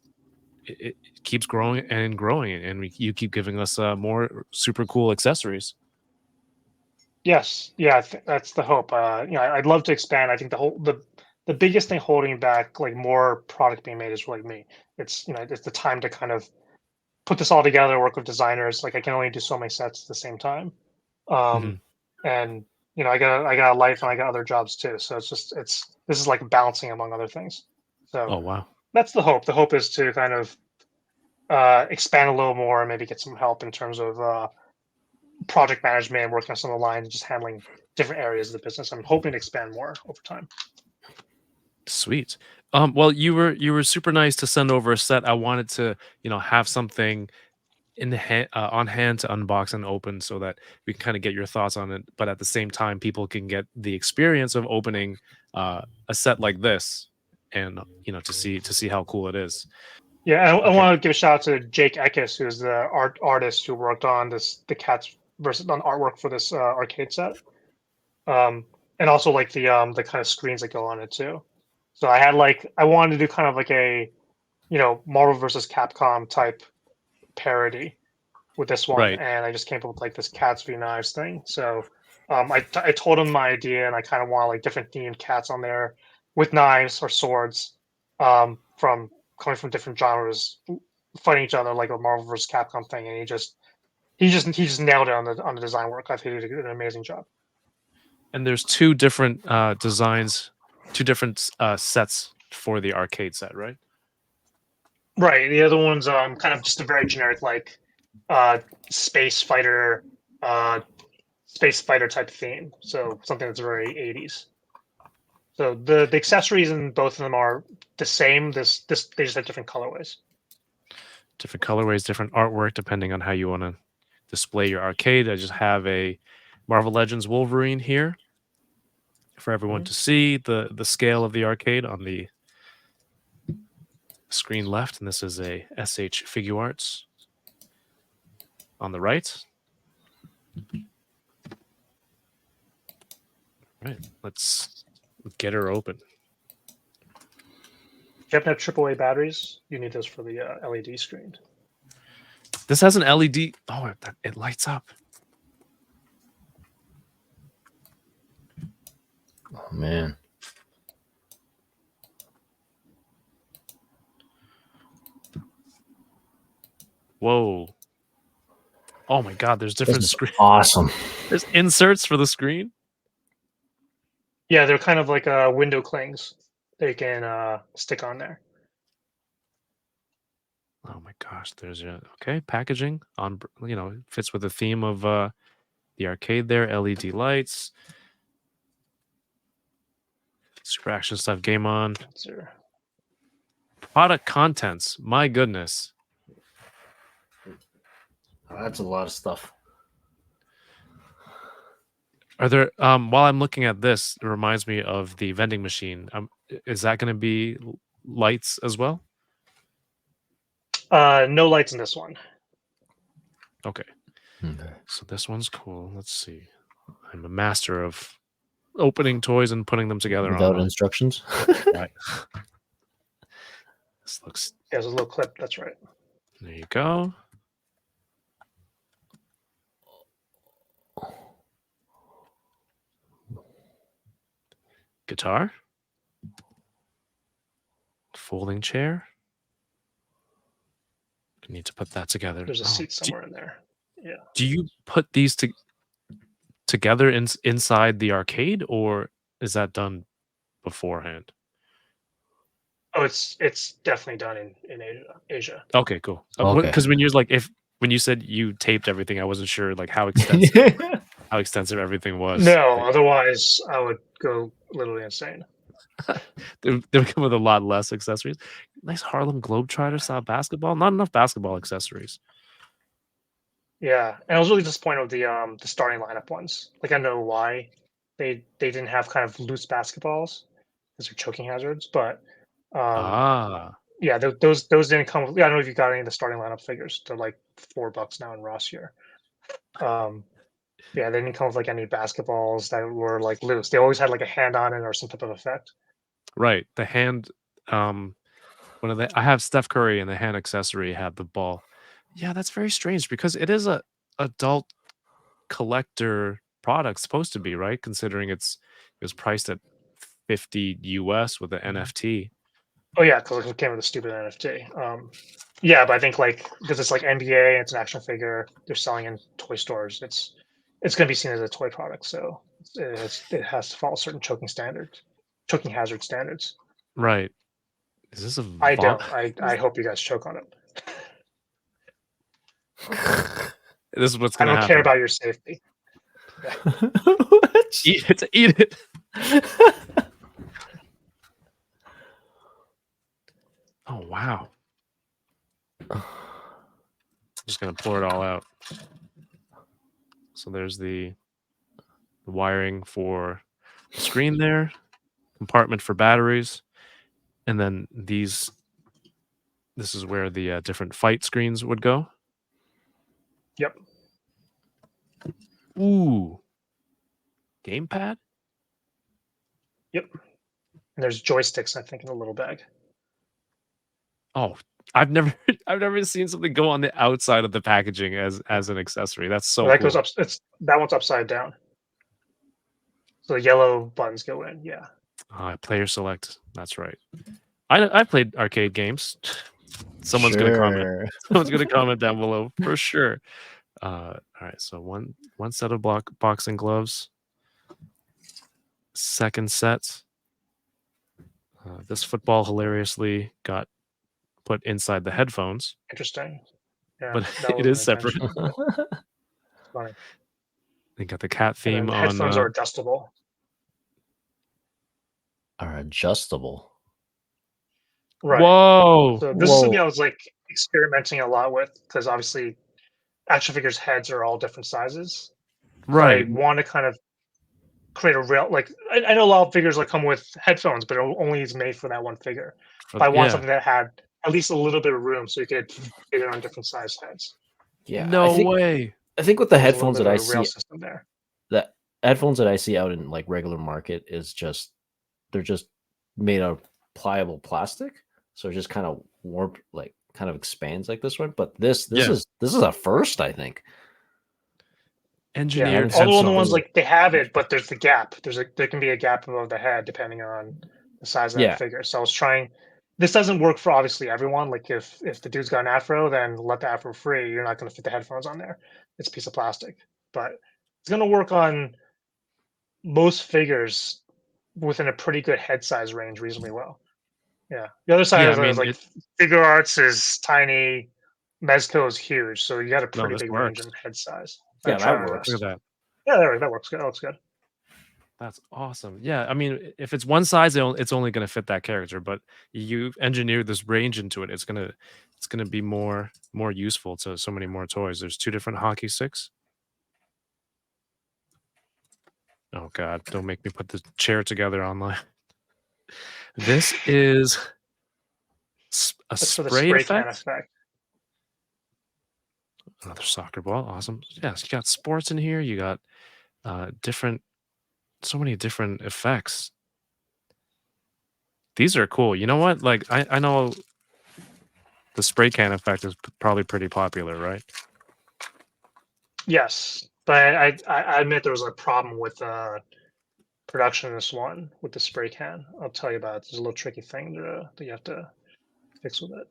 it keeps growing and growing, and you keep giving us more super cool accessories. Yes, yeah, that's the hope. I'd love to expand. I think the biggest thing holding back like more product being made is really me. It's the time to kind of put this all together, work with designers. Like I can only do so many sets at the same time, um, Mhm. and I got a life and I got other jobs too. So this is like balancing among other things. So Oh, wow. that's the hope. The hope is to kind of expand a little more and maybe get some help in terms of project management, working on some of the lines, just handling different areas of the business. I'm hoping to expand more over time. Sweet. Well, you were super nice to send over a set. I wanted to, have something on hand to unbox and open, so that we can kind of get your thoughts on it. But at the same time, people can get the experience of opening a set like this, and to see how cool it is. Yeah, I Okay. want to give a shout out to Jake Eckes, who's the artist who worked on the cats versus on artwork for this arcade set, um, and also like the kind of screens that go on it too. So I wanted to do kind of like a Marvel versus Capcom type parody with this one, Right. and I just came up with like this cats v knives thing. So I told him my idea, and I kind of want like different themed cats on there with knives or swords, from coming from different genres, fighting each other like a Marvel vs. Capcom thing. And he just nailed it on the design work. I think he did an amazing job. And there's two different designs, two different sets for the arcade set, right? Right. The other one's kind of just a very generic like uh space fighter uh space fighter type theme. So something that's very 80s. So the accessories in both of them are the same. This they just have different colorways. Different colorways, different artwork, depending on how you want to display your arcade. I just have a Marvel Legends Wolverine here for everyone to see the scale of the arcade on the screen left, and this is a SH Figure Arts on the right. Right, let's get her open. If you happen to have AAA batteries, you need those for the LED screen. This has an LED. Oh, it lights up. Oh man. Whoa. Oh my God, there's This different is screen. awesome. There's inserts for the screen. Yeah, they're kind of like window clings they can stick on there. Oh my gosh, there's a okay packaging on fits with the theme of the arcade there. LED lights, Super Action Stuff, Game On. Product contents. My goodness. That's a lot of stuff. Are there while I'm looking at this, it reminds me of the vending machine. Is that going to be lights as well? No lights in this one. Okay. Okay. So this one's cool. Let's see. I'm a master of opening toys and putting them together Without on instructions. right. This looks. Yeah, there's a little clip. That's right. There you go. Guitar. Folding chair. I need to put that together. There's a seat somewhere in there. Yeah. Do you put these together inside the arcade, or is that done beforehand? Oh, it's definitely done in Asia. Okay, cool. Okay. Because when you're like, when you said you taped everything, I wasn't sure like how extensive everything was. No, otherwise I would go literally insane. They would come with a lot less accessories. Nice Harlem Globetrotter style basketball. Not enough basketball accessories. Yeah, and I was really disappointed with the starting lineup ones. Like I know why they didn't have kind of loose basketballs because they're choking hazards, but yeah, those didn't come. I don't know if you got any of the starting lineup figures. They're like $4 now in Ross here. Yeah, they didn't come with like any basketballs that were like loose. They always had like a hand on it or some type of effect. right. The hand. One of the I have Steph Curry and the hand accessory had the ball. Yeah, that's very strange because it is a adult collector product supposed to be, right? Considering it was priced at 50 US with the NFT. Oh yeah, because it came with a stupid NFT. Yeah, but I think like because it's like NBA, it's an action figure. They're selling in toy stores. It's going to be seen as a toy product, so it has to follow certain choking hazard standards. Right. Is this a I don't. I hope you guys choke on it. This is what's I gonna don't happen. care about your safety. What? Eat it. Oh wow. I'm just gonna pour it all out. So there's the wiring for the screen there, compartment for batteries, and then this is where the different fight screens would go. Yep. Ooh. Gamepad? Yep. And there's joysticks, I think, in a little bag. Oh, I've never seen something go on the outside of the packaging as an accessory. That's so That cool. goes up. That one's upside down. So the yellow buttons go in. Yeah. Player select. That's right. I played arcade games. Someone's gonna comment. Sure. Someone's gonna comment down below for sure. All right, so one set of boxing gloves. Second set. This football hilariously got put inside the headphones, Interesting. Yeah. but that it is wasn't separate. intentional, but it's funny. They got the cat and then theme the on. headphones are adjustable. Are adjustable. Right. Whoa! So this is something Whoa. I was like experimenting a lot with because obviously action figures' heads are all different sizes. So I Right. want to kind of create a real like I know a lot of figures like come with headphones, but it only is made for that one figure. But I want Yeah. something that had at least a little bit of room so you could fit it on different size heads. Yeah, No way. I think with the So there's a little headphones bit that of I a rail see, system there. the headphones that I see out in like regular market is just they're just made of pliable plastic, so it just kind of warp like kind of expands like this one. But Yeah. this is a first, I think. I Yeah. haven't Engineered seen Although on the headphones. ones something. like they have it, but there's the gap. There can be a gap above the head depending on the size of that Yeah, figure. So I was trying. This doesn't work for obviously everyone. Like if the dude's got an afro, then let the afro free. You're not going to fit the headphones on there. It's a piece of plastic, but it's going to work on most figures within a pretty good head size range reasonably well. Yeah. The other side Yeah, I is mean like it. figure arts is tiny, Mezco is huge, so you got a No, pretty this big range in works. head size. I yeah, try that my works. Look at best. that. Yeah, there, that works good. That looks good. That's awesome. Yeah, I mean, if it's one size, it's only going to fit that character. But you've engineered this range into it. It's gonna be more useful to so many more toys. There's two different hockey sticks. Oh God, don't make me put the chair together online. This is a That's for the spray spray can effect. effect. Another soccer ball. Awesome. Yes, you got sports in here. You got different, so many different effects. These are cool. You know what? Like I know the spray can effect is probably pretty popular, right? Yes, but I admit there was a problem with production of this one with the spray can. I'll tell you about it. There's a little tricky thing that you have to fix with it.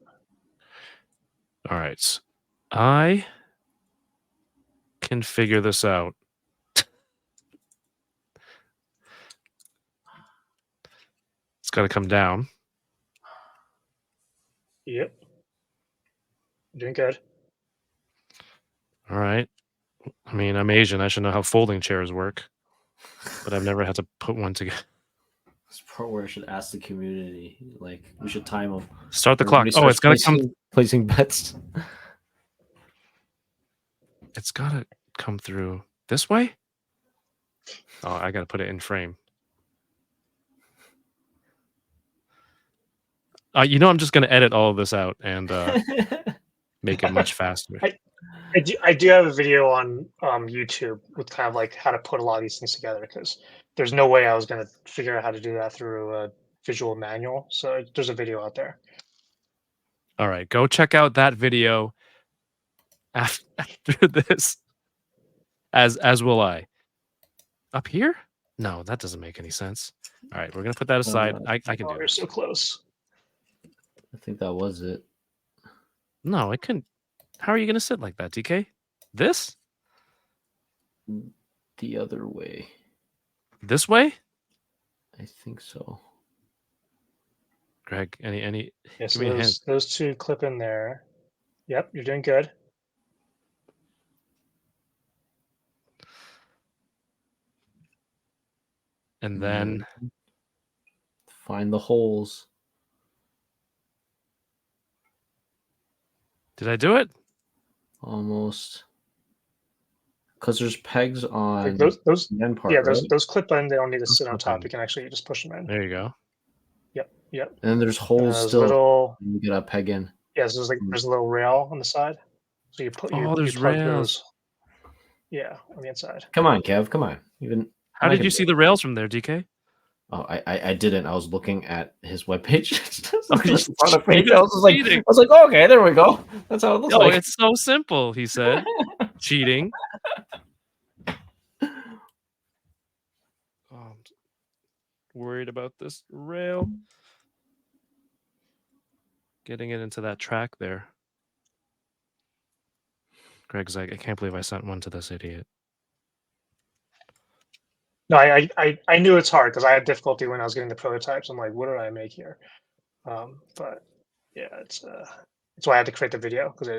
All right. I can figure this out. It's got to come down. Yep, doing good. All right. I mean, I'm Asian. I should know how folding chairs work, but I've never had to put one together. This part where I should ask the community. Like we should time them. Start the clock. Everybody Oh, starts placing bets. It's got to come through this way. Oh, I got to put it in frame. I'm just going to edit all of this out and make it much faster. I do have a video on YouTube with kind of like how to put a lot of these things together because there's no way I was going to figure out how to do that through a visual manual. So there's a video out there. All right, go check out that video after this. As will I. Up here? No, that doesn't make any sense. All right, we're gonna put that aside. I can Oh, do you're this. so close. I think that was it. No, I couldn't. How are you gonna sit like that, DK? This? The other way. This way? I think so. Greg, any Yeah, give so me a hint. those two clip in there. Yep, you're doing good. And then Find the holes. did I do it? Almost. Because there's pegs Like on those the end part, yeah, right? those clip in, they don't need to Those sit on clip top. in. You can actually just push them in. There you go. Yep. And then there's And holes those still. little You gotta peg in. so there's a little rail on the side. So Oh, you there's plug rails. those on the inside. Come on, Kev. Come on. Even How I did can you do see it. the rails from there, DK? Oh, I didn't. I was looking at his webpage. Oh, Just you on the page. cheated. I was just like, Cheating. oh, okay, there we go. That's how it looks Oh, like. it's so simple, he said. Cheating. Oh, I'm worried about this rail. Getting it into that track there. Greg's like, I can't believe I sent one to this idiot. No, I knew it's hard because I had difficulty when I was getting the prototypes. I'm like, what did I make here? But yeah, That's why I had to create the video because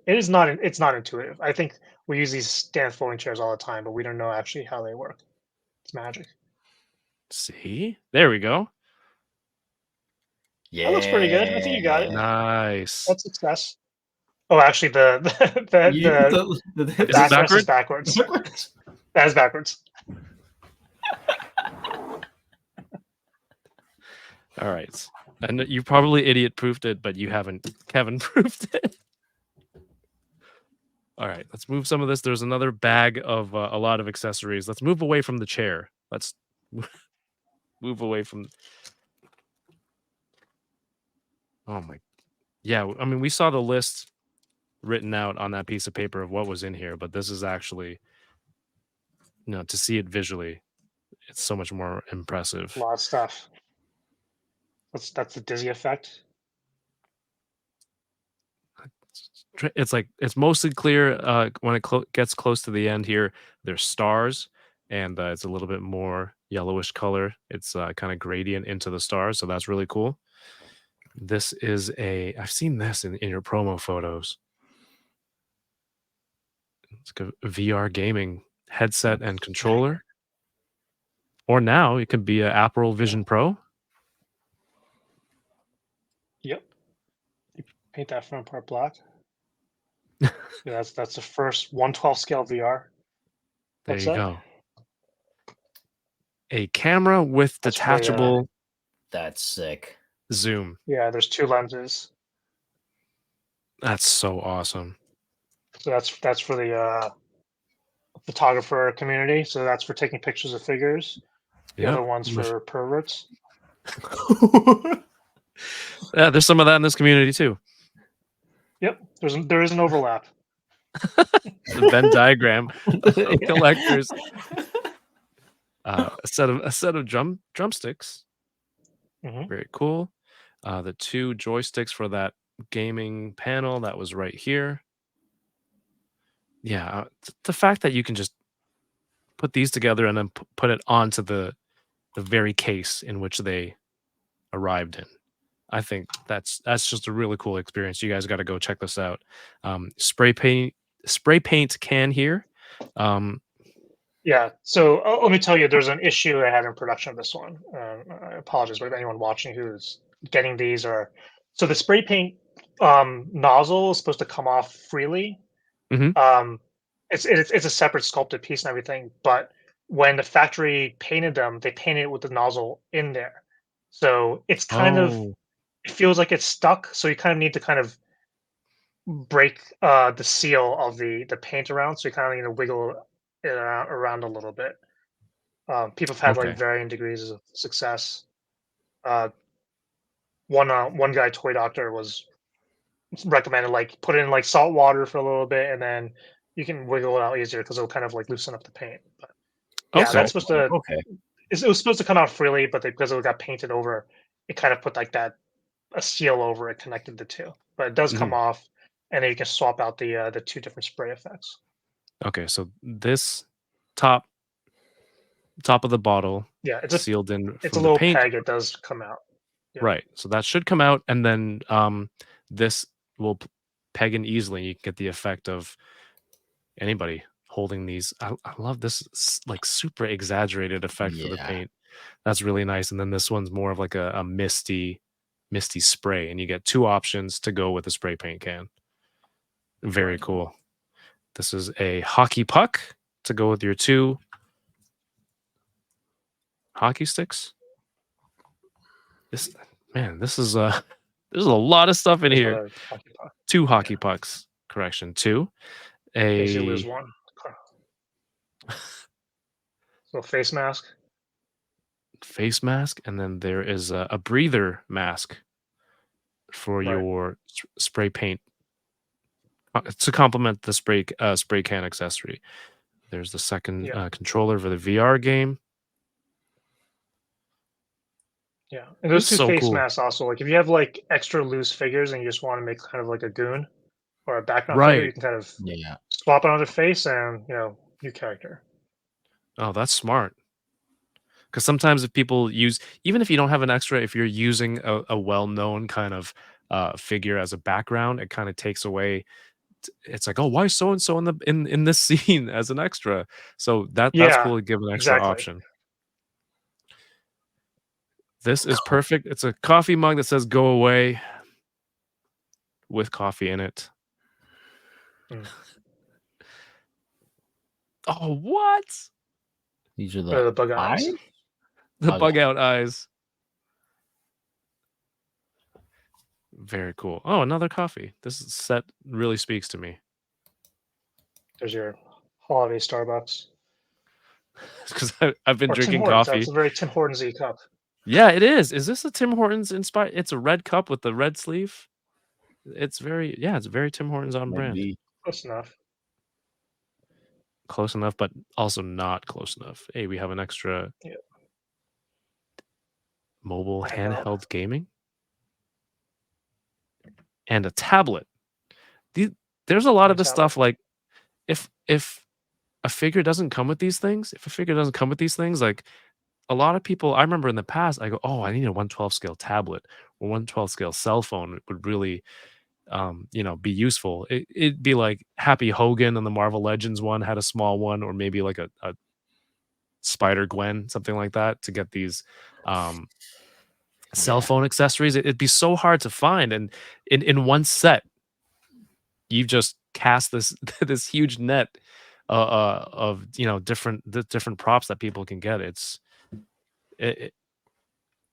it's not intuitive. I think we use these stand folding chairs all the time, but we don't know actually how they work. It's magic. See? There we go. That looks pretty good. I think you got it. Yeah. Nice. That's success. Oh, actually, You the the Is it backrest is backward? backwards. backwards. That is backwards. All right. And you probably idiot proofed it, but you haven't Kevin proofed it. All right, let's move some of this. There's another bag of a lot of accessories. Let's move away from the chair. Let's move away from. Oh my, yeah. I mean, we saw the list written out on that piece of paper of what was in here, but this is actually, to see it visually, it's so much more A impressive. lot of stuff. That's the dizzy effect. It's like it's mostly clear when it gets close to the end here. There's stars, and it's a little bit more yellowish color. It's kind of gradient into the stars, so that's really cool. This is I've seen this in your promo photos. It's like a VR gaming headset and controller. Or now it could be an Apple Vision Pro. Yep. You paint that front part black. Yeah, that's the first 1/12 scale VR There you headset. go. A camera with That's for the detachable That's sick. zoom. yeah. There's two lenses, That's so awesome. so that's for the photographer community. So that's for taking pictures of figures. The Yep. other one's for perverts. Yeah, there's some of that in this community too. Yep. There is an overlap. The Venn diagram of collectors. A set of drumsticks. Mhm. Very cool. The two joysticks for that gaming panel that was right here. Yeah, the fact that you can just put these together and then put it onto the very case in which they arrived in. I think that's just a really cool experience. You guys got to go check this out. Spray paint can here. Yeah. So let me tell you, there's an issue I had in production of this one. I apologize, but if anyone watching who's getting these or so the spray paint nozzle is supposed to come off freely. Mhm. It's a separate sculpted piece and everything, but when the factory painted them, they painted it with the nozzle in there. So it's kind of Oh, it feels like it's stuck. So you kind of need to kind of break the seal of the paint around. So you kind of need to wiggle it around a little bit. People have had like okay. varying degrees of success. Uh, one guy, toy doctor, was recommended like put it in like salt water for a little bit, and then you can wiggle it out easier because it'll kind of like loosen up the paint. But yeah, Okay. that's supposed to Okay. it was supposed to come out freely, but because it got painted over, it kind of put like that a seal over it, connected the two. But it does come Mhm. off, and then you can swap out the two different spray effects. Okay, so this top top of the bottle Yeah, sealed in it's a from the little paint. peg. It does come out. Yeah, Right. So that should come out, and then this will peg in easily. You get the effect of anybody holding these. I love this like super exaggerated effect for the Yeah. paint. That's really nice. And then this one's more of like a misty spray, and you get two options to go with the spray paint can. Very right. cool. This is a hockey puck to go with your two hockey sticks. This man, this is there's a lot of stuff in There's here. another hockey puck. Two Yeah, hockey pucks. Correction. Two. in case you lose A one. So face mask. face mask, and then there is a breather mask for Right. your spray paint to complement the spray can accessory. There's the second Yeah. controller for the VR game. Yeah, and This those is two so face cool. masks also, like if you have like extra loose figures and you just want to make kind of like a goon or a background figure, Right. you can kind of Yeah. swap it on their face and new character. Oh, that's smart. Because sometimes if people use, even if you don't have an extra, if you're using a well-known kind of figure as a background, it kind of takes away. It's like, oh, why so and so in the in this scene as an extra? So that's Yeah, cool to give an extra exactly. option. This is perfect. It's a coffee mug that says "Go away" with coffee in it. Mm. Oh, what? These are Or the the bug eyes. eyes. The Okay. bug out eyes. Very cool. Oh, another coffee. This set really speaks to me There's your holiday Starbucks because I've been or Tim drinking Hortons. That's coffee. a very Tim Hortons-y cup. Yeah, it is. Is this a Tim Hortons inspired? It's a red cup with the red sleeve. It's very, yeah, it's very Tim Hortons on Might brand. be. Close enough. Close enough, but also not close enough. Hey, we have an extra Yeah, mobile handheld handheld gaming and a tablet. The, there's a lot and of a this tablet. stuff like if a figure doesn't come with these things, if a figure doesn't come with these things, like a lot of people, I remember in the past, I go, oh, I need a 112 scale tablet or 112 scale cell phone would really be useful. It'd be like Happy Hogan on the Marvel Legends one had a small one, or maybe like a Spider Gwen, something like that, to get these um, cell Yeah. phone accessories. It'd be so hard to find, and in one set, you've just cast this this huge net of different props that people can get. It,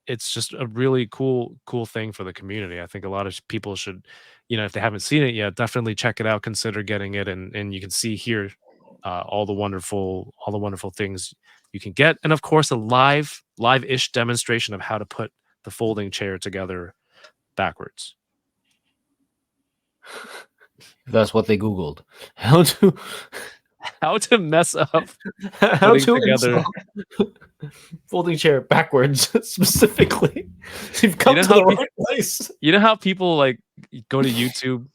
it's just a really cool thing for the community. I think a lot of people should, if they haven't seen it yet, definitely check it out, consider getting it, and you can see here all the wonderful things you can get, and of course a live-ish demonstration of how to put the folding chair together backwards. That's what they Googled. How to How to mess up how putting to together. install folding chair backwards specifically. You've You come know to how the right place. you know how people like go to YouTube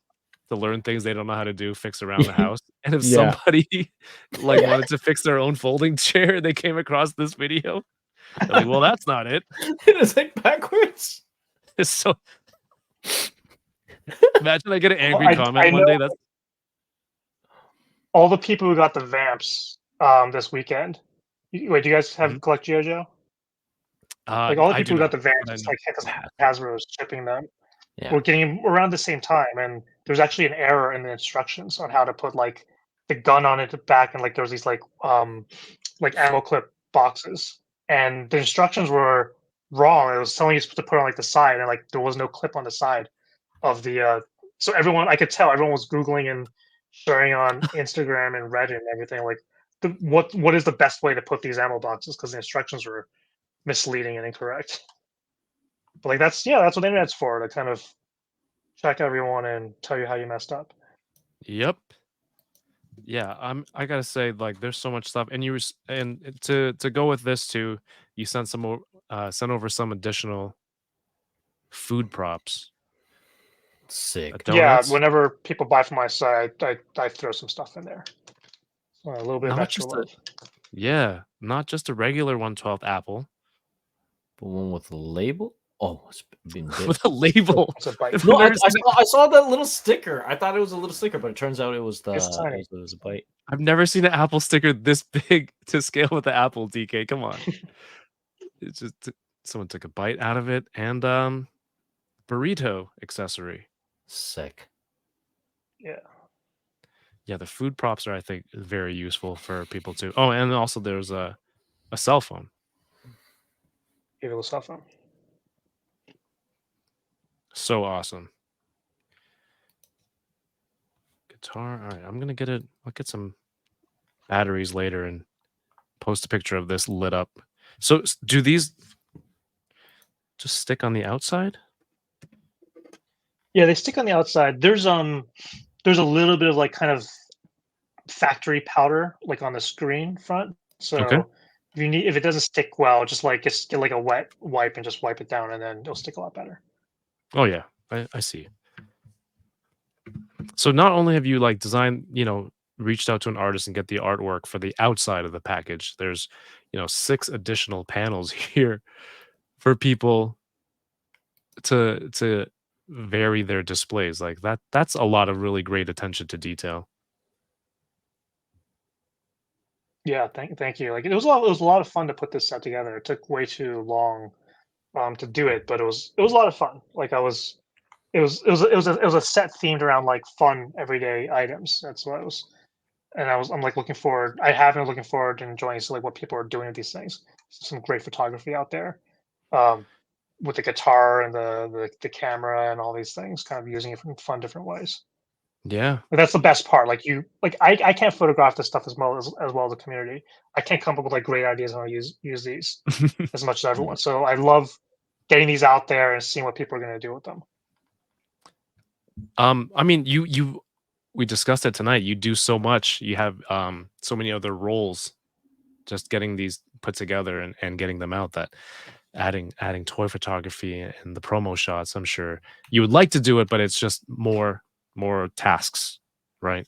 to learn things they don't know how to do, fix around the house. And if Yeah. somebody like wanted to fix their own folding chair, they came across this video. They're like, well, that's not it. It's like backwards. It's so imagine I get an Oh, angry comment I one day. know That's all the people who got the vamps this weekend. Wait, do you guys Mhm. have collect GeoJo? Like all the I people do who got not, the vamps, but I it's know like because Pat. Hasbro was shipping them. Yeah. We're getting 'em around the same time, and there's actually an error in the instructions on how to put like the gun on it back, and like there was these like ammo clip boxes, and the instructions were wrong. It was telling you to put on like the side, and like there was no clip on the side of the. So everyone, I could tell everyone was googling and sharing on Instagram and Reddit and everything. Like, what is the best way to put these ammo boxes? Because the instructions were misleading and incorrect. But like that's what the internet's for, to kind of check everyone and tell you how you messed up. Yep. Yeah, I gotta say, like, there's so much stuff, and and to go with this too, you sent over some additional food props, Sick. Yeah, donuts, whenever people buy from my site, I throw some stuff in there. A little bit of not extra just a love. yeah, not just a regular 1/12 apple The one with the label? Oh, it's been bit. with a label. It's a bite. I've No, never seen I saw that little sticker. I thought it was a little sticker, but it turns out it was It's the tiny. it was a bite. I've never seen an Apple sticker this big to scale with the Apple, DK. Come on. It's just someone took a bite out of it, and burrito accessory. Sick. Yeah, Yeah, the food props are, I think, very useful for people too. Oh, and also there's a cell phone. give it a cell phone. So awesome. Guitar. All right, I'm gonna get it. I'll get some batteries later and post a picture of this lit up. So do these just stick on the outside? Yeah, they stick on the outside. There's a little bit of like kind of factory powder like on the screen front. Okay. So if it doesn't stick well, just get like a wet wipe and just wipe it down, and then it'll stick a lot better. Oh yeah, I see. So not only have you like designed, reached out to an artist and get the artwork for the outside of the package, there's, 6 additional panels here for people to vary their displays. Like that's a lot of really great attention to detail. Yeah, thank you. Like it was a lot of fun to put this set together. It took way too long to do it, but it was a lot of fun. Like I was it was a set themed around like fun everyday items. That's what it was. And I'm like looking forward. I have been looking forward and enjoying like what people are doing with these things. Some great photography out there, um, with the guitar and the camera and all these things, kind of using it in fun different ways. Yeah. Like, that's the best part. Like I can't photograph this stuff as well as the community. I can't come up with like great ideas on how to use these as much as everyone. So I love getting these out there and seeing what people are going to do with them. I mean, you we discussed it tonight. You do so much. You have so many other roles. Just getting these put together and getting them out. That adding toy photography and the promo shots. I'm sure you would like to do it, but it's just more tasks, right?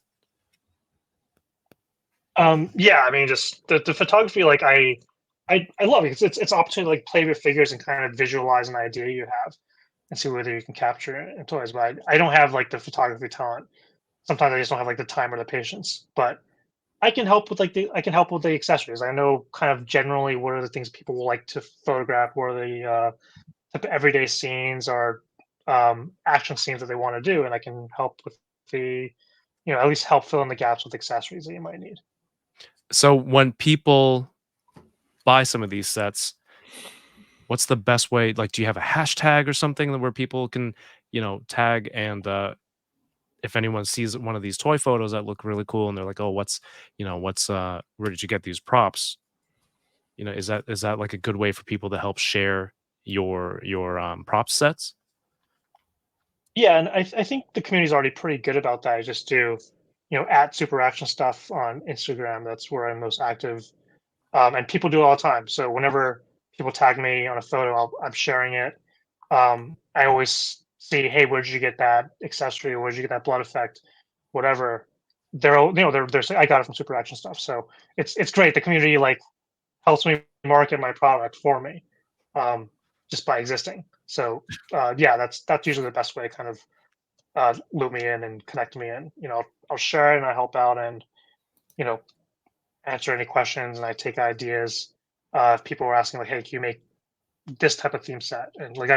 Yeah, I mean, just the photography, like I love it. It's an opportunity to like play with figures and kind of visualize an idea you have and see whether you can capture it in toys. But I don't have like the photography talent. Sometimes I just don't have like the time or the patience. But I can help with the accessories. I know kind of generally what are the things people will like to photograph, what are the type of everyday scenes or action scenes that they want to do, and I can help with the at least help fill in the gaps with accessories that you might need. So when people buy some of these sets, what's the best way? Like, do you have a hashtag or something where people can, tag and if anyone sees one of these toy photos that look really cool and they're like, oh, where did you get these props? Is that like a good way for people to help share your prop sets? Yeah, and I think the community's already pretty good about that. I just do, at Super Action Stuff on Instagram. That's where I'm most active, and people do it all the time. So whenever people tag me on a photo, I'm sharing it. I always see, hey, where did you get that accessory? Where did you get that blood effect? Whatever. They're all, they're saying I got it from Super Action Stuff. So it's great. The community like helps me market my product for me, um, just by existing. So yeah, that's usually the best way to kind of loop me in and connect me in. I'll share it and I help out and you know answer any questions and I take ideas. If people are asking like, hey, can you make this type of theme set? And like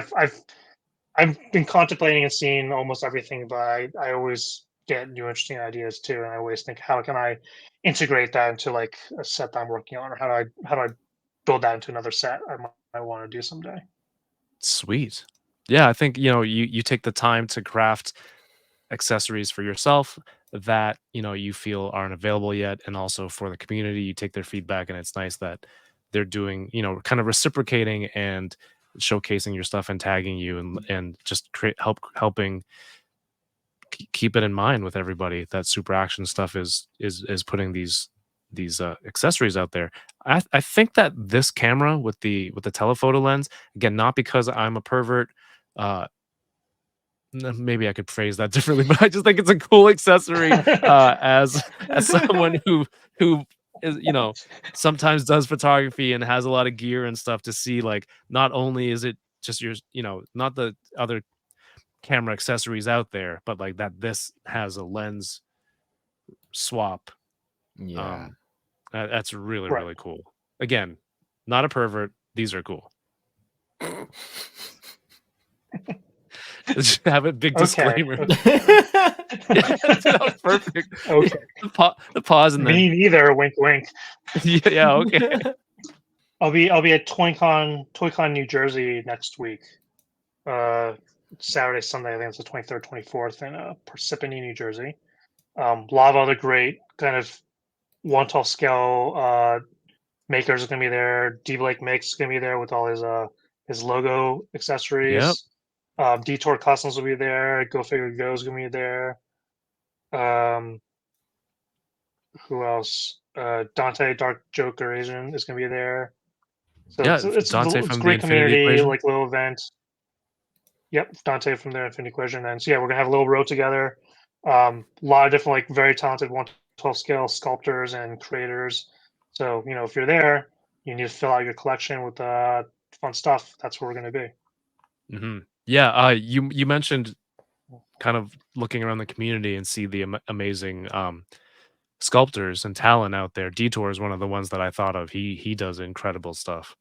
I've been contemplating and seeing almost everything, but I always get new interesting ideas too, and I always think how can I integrate that into like a set that I'm working on, or how do I build that into another set I want to do someday. Sweet. Yeah, I think you take the time to craft accessories for yourself that you feel aren't available yet, and also for the community, you take their feedback, and it's nice that they're doing kind of reciprocating and showcasing your stuff and tagging you and just helping keep it in mind with everybody that super action stuff is putting these accessories out there. I think that this camera with the telephoto lens, again, not because I'm a pervert, uh maybe I could phrase that differently, but I just think it's a cool accessory, as someone who is, sometimes does photography and has a lot of gear and stuff, to see, like, not only is it just not the other camera accessories out there, but like that this has a lens swap. Yeah. Um, that's really, Right. really cool. Again, not a pervert. These are cool. Just have a big Okay. disclaimer. Okay. Yeah, that was perfect. Okay. The pause and then Me neither. Wink, wink. yeah, okay. I'll be at ToyCon New Jersey next week. Uh, Saturday, Sunday. I think it's the 23rd, 24th in Parsippany, New Jersey. A lot of other great kind of one tall scale makers are gonna be there. D Blake Makes is gonna be there with all his logo Yep. accessories. Detour Customs will be there. Go Figure Go is gonna be there. Um, who else? Dante Dark Joker Asian is gonna be there. So Yeah, Dante it's a from the great Infinity community, Equation. like little event. Yep, Dante from the Infinity Equation. And so yeah, we're gonna have a little road together. A lot of different like very talented 1/12 scale sculptors and creators. So if you're there, you need to fill out your collection with fun stuff. That's where we're gonna be. Mhm. Yeah, you mentioned kind of looking around the community and see the amazing sculptors and talent out there. Detour is one of the ones that I thought of. He does incredible stuff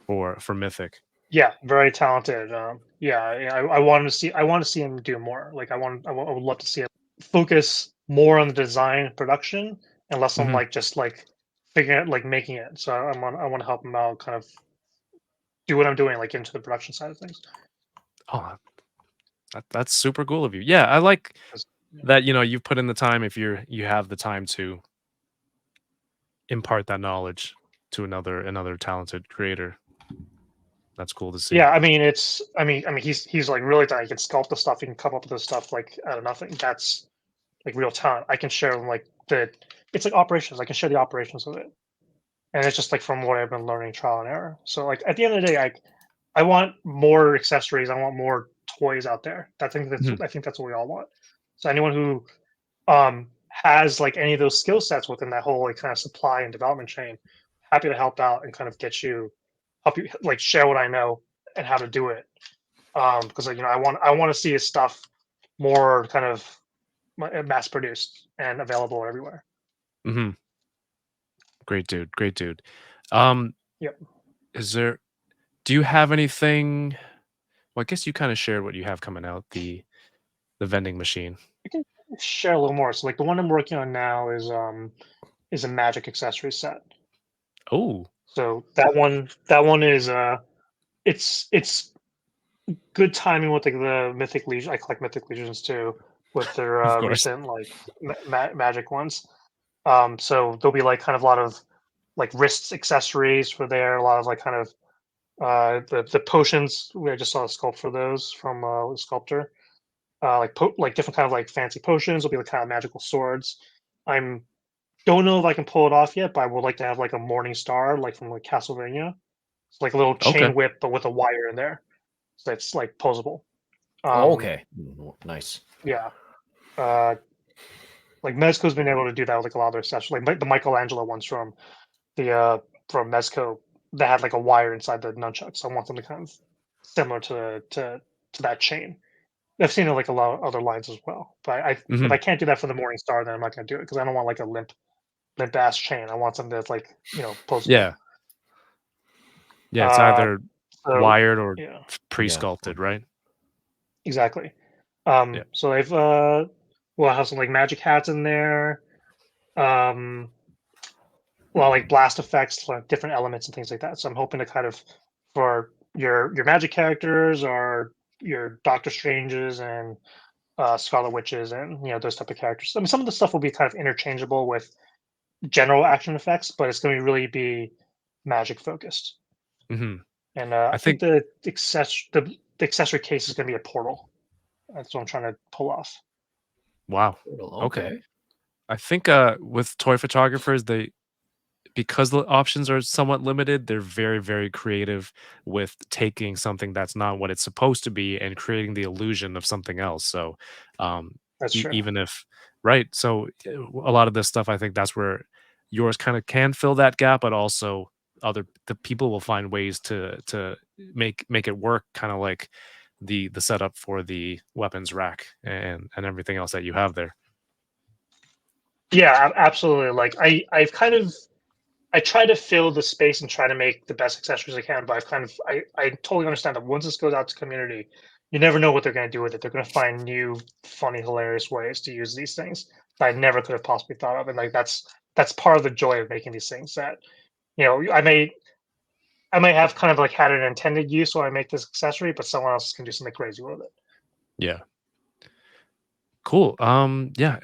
for Mythic. Yeah, very talented. Yeah, I wanted to see. I want to see him do more. Like I would love to see him focus more on the design and production and less on Mhm. like just like figuring out like making it. So I want to help him out, kind of do what I'm doing, like into the production side of things. Oh, that's super cool of you. Yeah, I like 'Cause- yeah. that, you've put in the time if you have the time to impart that knowledge to another talented creator. That's cool to see. Yeah, I mean, he's like really talented. He can sculpt the stuff. He can come up with the stuff like out of nothing. That's like real talent. I can share like it's like operations. I can share the operations of it, and it's just like from what I've been learning, trial and error. So like at the end of the day, I want more accessories. I want more toys out there. Mhm. I think that's what we all want. So anyone who has like any of those skill sets within that whole like kind of supply and development chain, happy to help out and kind of help you like share what I know and how to do it. Because like, I want to see his stuff more kind of mass produced and available everywhere. Mhm. Great dude. Great dude. Um, Yep. is there do you have anything well, I guess you kinda shared what you have coming out, the vending machine. I can share a little more. So like the one I'm working on now is a magic accessory set. Oh, So that one is it's good timing with like the Mythic Legion. I collect Mythic Legions too with their of course. recent like magic ones. So there'll be like kind of a lot of like wrist accessories for there, a lot of like kind of the potions. I just saw a sculpt for those from a sculptor. Like different kind of like fancy potions. Will be like kind of magical swords. I'm don't know if I can pull it off yet, but I would like to have like a morning star, like from like Castlevania. It's like a little Okay. chain whip, but with a wire in there, so it's like posable. Oh, Um, okay. Nice. yeah. Uh, like Mezco's been able to do that with like a lot of their sets, like the Michelangelo ones the from Mezco that had like a wire inside the nunchucks. I want them to kind of similar to that chain. I've seen it like a lot of other lines as well. But if I Mhm. can't do that for the Morning Star, then I'm not gonna do it because I don't want like a limp ass chain. I want something that's like posable. Yeah. Yeah, it's Uh, either so wired or yeah, Yeah. pre-sculpted, right? exactly. Yeah. So they've well, I have some like magic hats in there. Um, well, like blast effects, like different elements and things like that. So I'm hoping to kind of for your magic characters or your Doctor Stranges and Scarlet Witches and those type of characters. I mean, some of the stuff will be kind of interchangeable with general action effects, but it's going to really be magic focused. Mhm. And I I think think the accessory case is going to be a portal. That's what I'm trying to pull off. wow. Okay. Okay. I think, with toy photographers, because the options are somewhat limited, they're very, very creative with taking something that's not what it's supposed to be and creating the illusion of something else. So, um, That's true. even if right, so a lot of this stuff, I think that's where yours kind of can fill that gap, but also the people will find ways to make it work, kind of like the setup for the weapons rack and everything else that you have there. Yeah, absolutely. Like I've kind of I try to fill the space and try to make the best accessories I can, but I totally understand that once this goes out to community, you never know what they're going to do with it. They're going to find new, funny, hilarious ways to use these things that I never could have possibly thought of, and like that's part of the joy of making these things. That I may have kind of like had an intended use when I make this accessory, but someone else can do something crazy with it. Yeah. Cool. Yeah,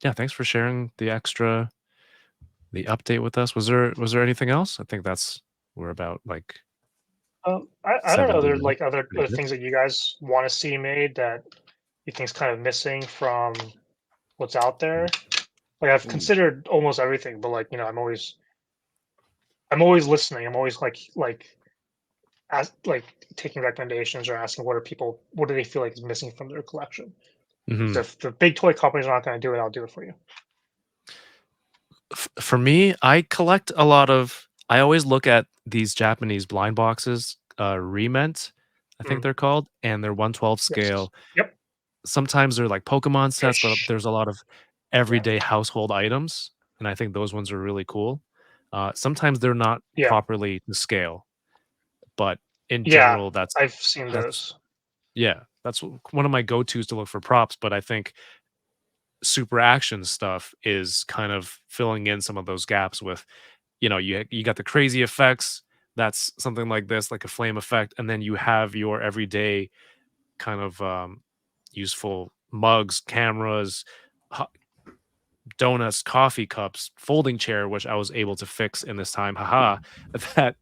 yeah, thanks for sharing the update with us. Was there anything else? I think we're about like I don't know. 70 There's minutes. like Pretty other good. things that you guys want to see made that you think's kind of missing from what's out there. Like I've Ooh. considered almost everything, but like I'm always listening. I'm always like taking recommendations or asking what do they feel like is missing from their collection. So Mhm. if the big toy companies are not going to do it, I'll do it for you. For me, I collect a lot of I always look at these Japanese blind boxes, Rement. I think Mm, they're called, and they're 1/12 yes. scale. Yep. Sometimes they're like Pokemon sets, but Fish. there's a lot of Yeah. everyday household items, and I think those ones are really cool. Sometimes they're not Yeah. properly to scale, but in Yeah. general, I've seen that's those. yeah, that's one of my go-tos to look for props, but I think super action stuff is kind of filling in some of those gaps with, you got the crazy effects, that's something like this, like a flame effect, and then you have your everyday kind of useful mugs, cameras, ho- donuts, coffee cups, folding chair, which I was able to fix in this time. Haha. That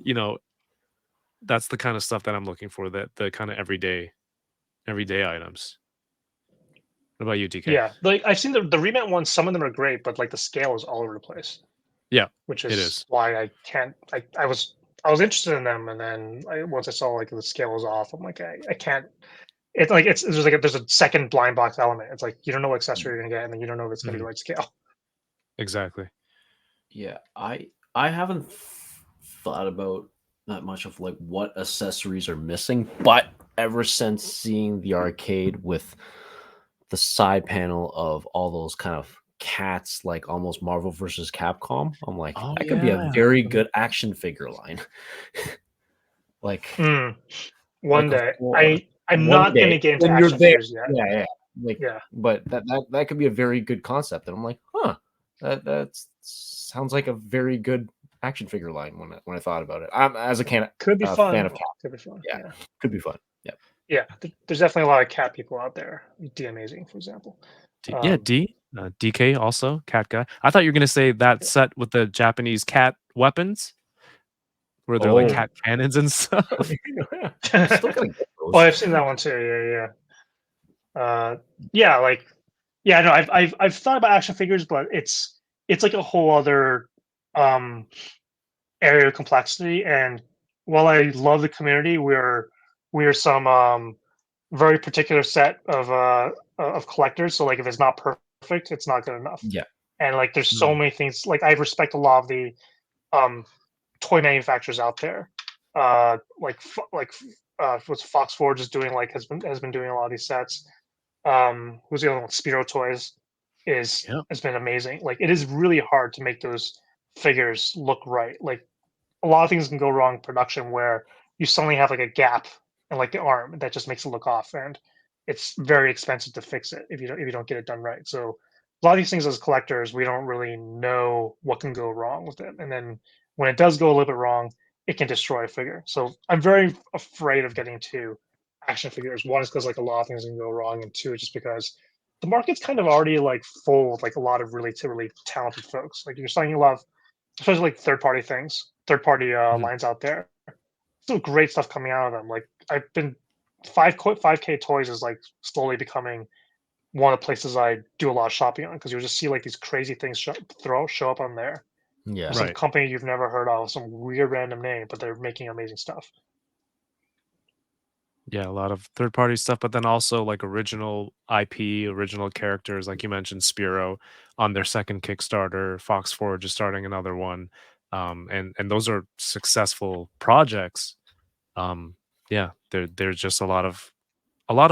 you know, that's the kind of stuff that I'm looking for, that the kind of everyday items. What about you, DK? Yeah. Like I've seen the remake ones. Some of them are great, but like the scale is all over the place, Yeah, which it is is. why I can't. I was interested in them, and then once I saw like the scale was off, I'm like I can't. It's like there's a second blind box element. It's like you don't know what accessory you're gonna get, and then you don't know if it's gonna be Mhm, the right scale. exactly. Yeah, I haven't thought about that much of like what accessories are missing, but ever since seeing the arcade with the side panel of all those kind of cats, like almost Marvel versus Capcom, I'm like, Oh that could be a yeah. very good action figure line. like Mm, one like a day, full I'm one not day gonna get into when you're action there. figures yet. Yeah, yeah. Like, Yeah, but that could be a very good concept. And I'm like, huh, that sounds like a very good action figure line when I thought about it. I'm as a could be fan fun. of cat. Could be fun. Yeah, Yeah, could be fun. Yeah. yeah. There's definitely a lot of cat people out there. D Amazing, for example. Yeah, Um, DK also cat guy. I thought you were gonna say that yeah. set with the Japanese cat weapons, where they're like Oh, cat cannons and stuff. I still gotta get Oh, those. I've seen that one too. Yeah, yeah. Yeah, like yeah. No, I've thought about action figures, but it's like a whole other um area of complexity. And while I love the community, we're some very particular set of collectors. So like if it's not perfect, it's not good enough. Yeah. And like there's so Mm, many things. Like I respect a lot of the um toy manufacturers out there. What's Fox Forge is doing, like has been doing a lot of these sets. Who's the other one? Spiro Toys yeah. has been amazing. Like it is really hard to make those figures look right. Like a lot of things can go wrong in production where you suddenly have like a gap in like the arm that just makes it look off, and it's very expensive to fix it if you don't get it done right. So a lot of these things as collectors, we don't really know what can go wrong with it, and then when it does go a little bit wrong, it can destroy a figure. So I'm very afraid of getting to action figures. One is because like a lot of things can go wrong, and two, just because the market's kind of already like full with like a lot of really talented folks. Like you're starting a lot of, especially like third party Mhm. lines out there. Still great stuff coming out of them. Like I've been 5K toys is like slowly becoming one of the places I do a lot of shopping on, because you'll just see like these crazy things show up on there. Yeah. Some Right. company you've never heard of, some weird random name, but they're making amazing stuff. Yeah, a lot of third party stuff, but then also like original IP, original characters, like you mentioned, Spiro on their second Kickstarter. Fox Forge is starting another one, and those are successful projects. Um, yeah, there's just a lot of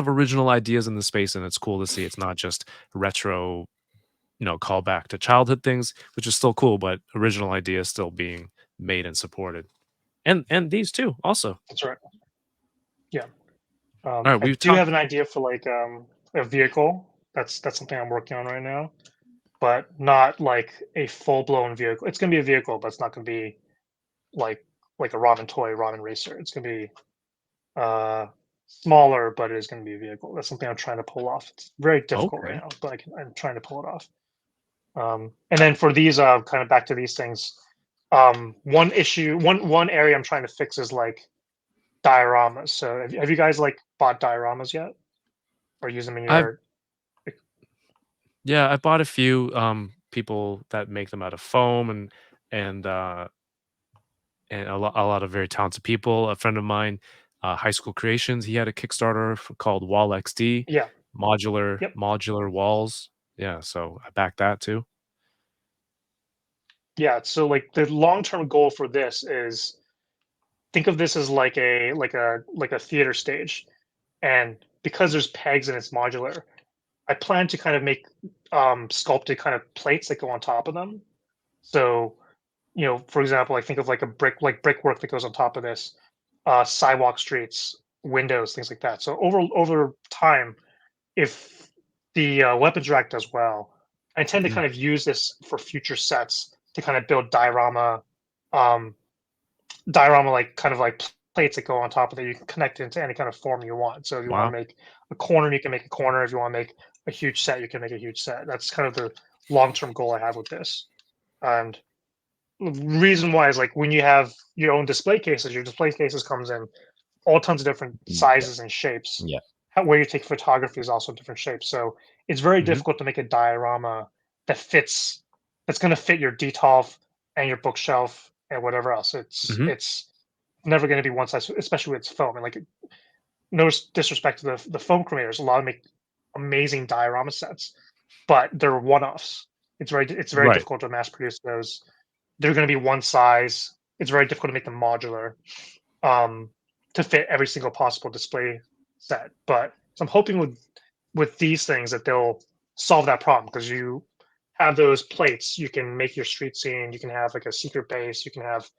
original ideas in the space, and it's cool to see. It's not just retro, callback to childhood things, which is still cool, but original ideas still being made and supported. And these too, also. That's right. Yeah. All right, I we've do talked. have an idea for like a vehicle. That's something I'm working on right now, but not like a full blown vehicle. It's gonna be a vehicle, but it's not gonna be like like a Robin toy, Robin racer. It's gonna be uh smaller, but it is gonna be a vehicle. That's something I'm trying to pull off. It's very difficult right Okay. now, but I'm trying to pull it off. And then for these, kind of back to these things. One area I'm trying to fix is like dioramas. So have you guys like bought dioramas yet, or use them in I've your? Yeah, I bought a few people that make them out of foam, and and a lot of very talented people. A friend of mine, High School Creations, he had a Kickstarter called Wall XD, Yeah. modular Yep. modular walls. Yeah, so I backed that too. Yeah. So like the long term goal for this is think of this as like a theater stage, and because there's pegs and it's modular, I plan to kind of make sculpted kind of plates that go on top of them. So, for example, I think of like a brickwork that goes on top of this, sidewalk streets, windows, things like that. So over time, if the weapons rack does well, I intend to Mm, kind of use this for future sets to kind of build um, diorama like kind of like plates that go on top of it. You can connect it into any kind of form you want. So if you want to wow. make a corner, you can make a corner. If you want to make a huge set, you can make a huge set. That's kind of the long-term goal I have with this. And the reason why is like when you have your own display cases, your display cases comes in all tons of different Yeah. sizes and shapes. Yeah. Where you take photography is also different shapes. So it's very Mhm, difficult to make a diorama that fits that's going to fit your DTOF and your bookshelf and whatever else. mhm. It's never going to be one size, especially with foam. And like no disrespect to the foam creators, a lot of make amazing diorama sets, but they're one-offs. It's very Right. difficult to mass produce those. They're going to be one size. It's very difficult to make them modular, um, to fit every single possible display set. But so I'm hoping with these things that they'll solve that problem because you have those plates. You can make your street scene. You can have like a secret base. You can have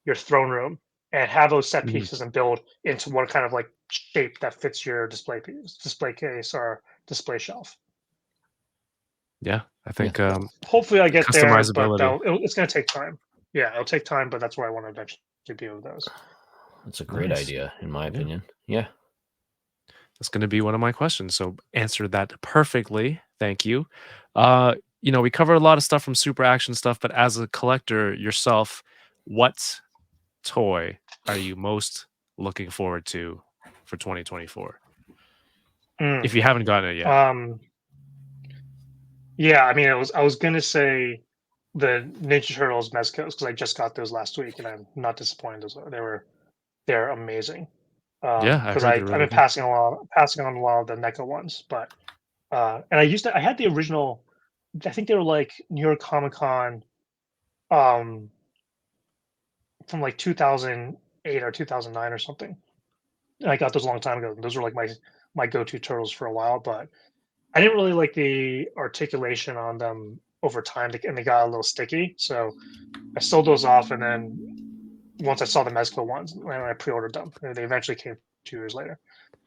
your throne room and have those set Mhm. pieces and build into what kind of like shape that fits your display case, or display shelf. Yeah, I Yeah. think, Hopefully, I get there, but customizability. it's going to take time. Yeah, it'll take time, but that's where I want to eventually be with those. That's a great Nice. idea, in my Yeah, opinion. Yeah. that's gonna be one of my questions, so answered that perfectly, thank you. We covered a lot of stuff from Super Action stuff, but as a collector yourself, what toy are you most looking forward to for 2024? Mm, If you haven't gotten it yet. um, yeah, I mean, I was gonna say the Ninja Turtles Mezcos because I just got those last week, and I'm not disappointed. They're amazing. Yeah, I Because heard they're I've really been good. passing on a lot of the NECA ones, but and I had the original. I think they were like New York Comic Con, um, from like 2008 or 2009 or something. And I got those a long time ago. Those were like my go-to turtles for a while, but I didn't really like the articulation on them over time, and they got a little sticky. So I sold those off, and then once I saw the Mezco ones, when I pre-ordered them, and they eventually came 2 years later.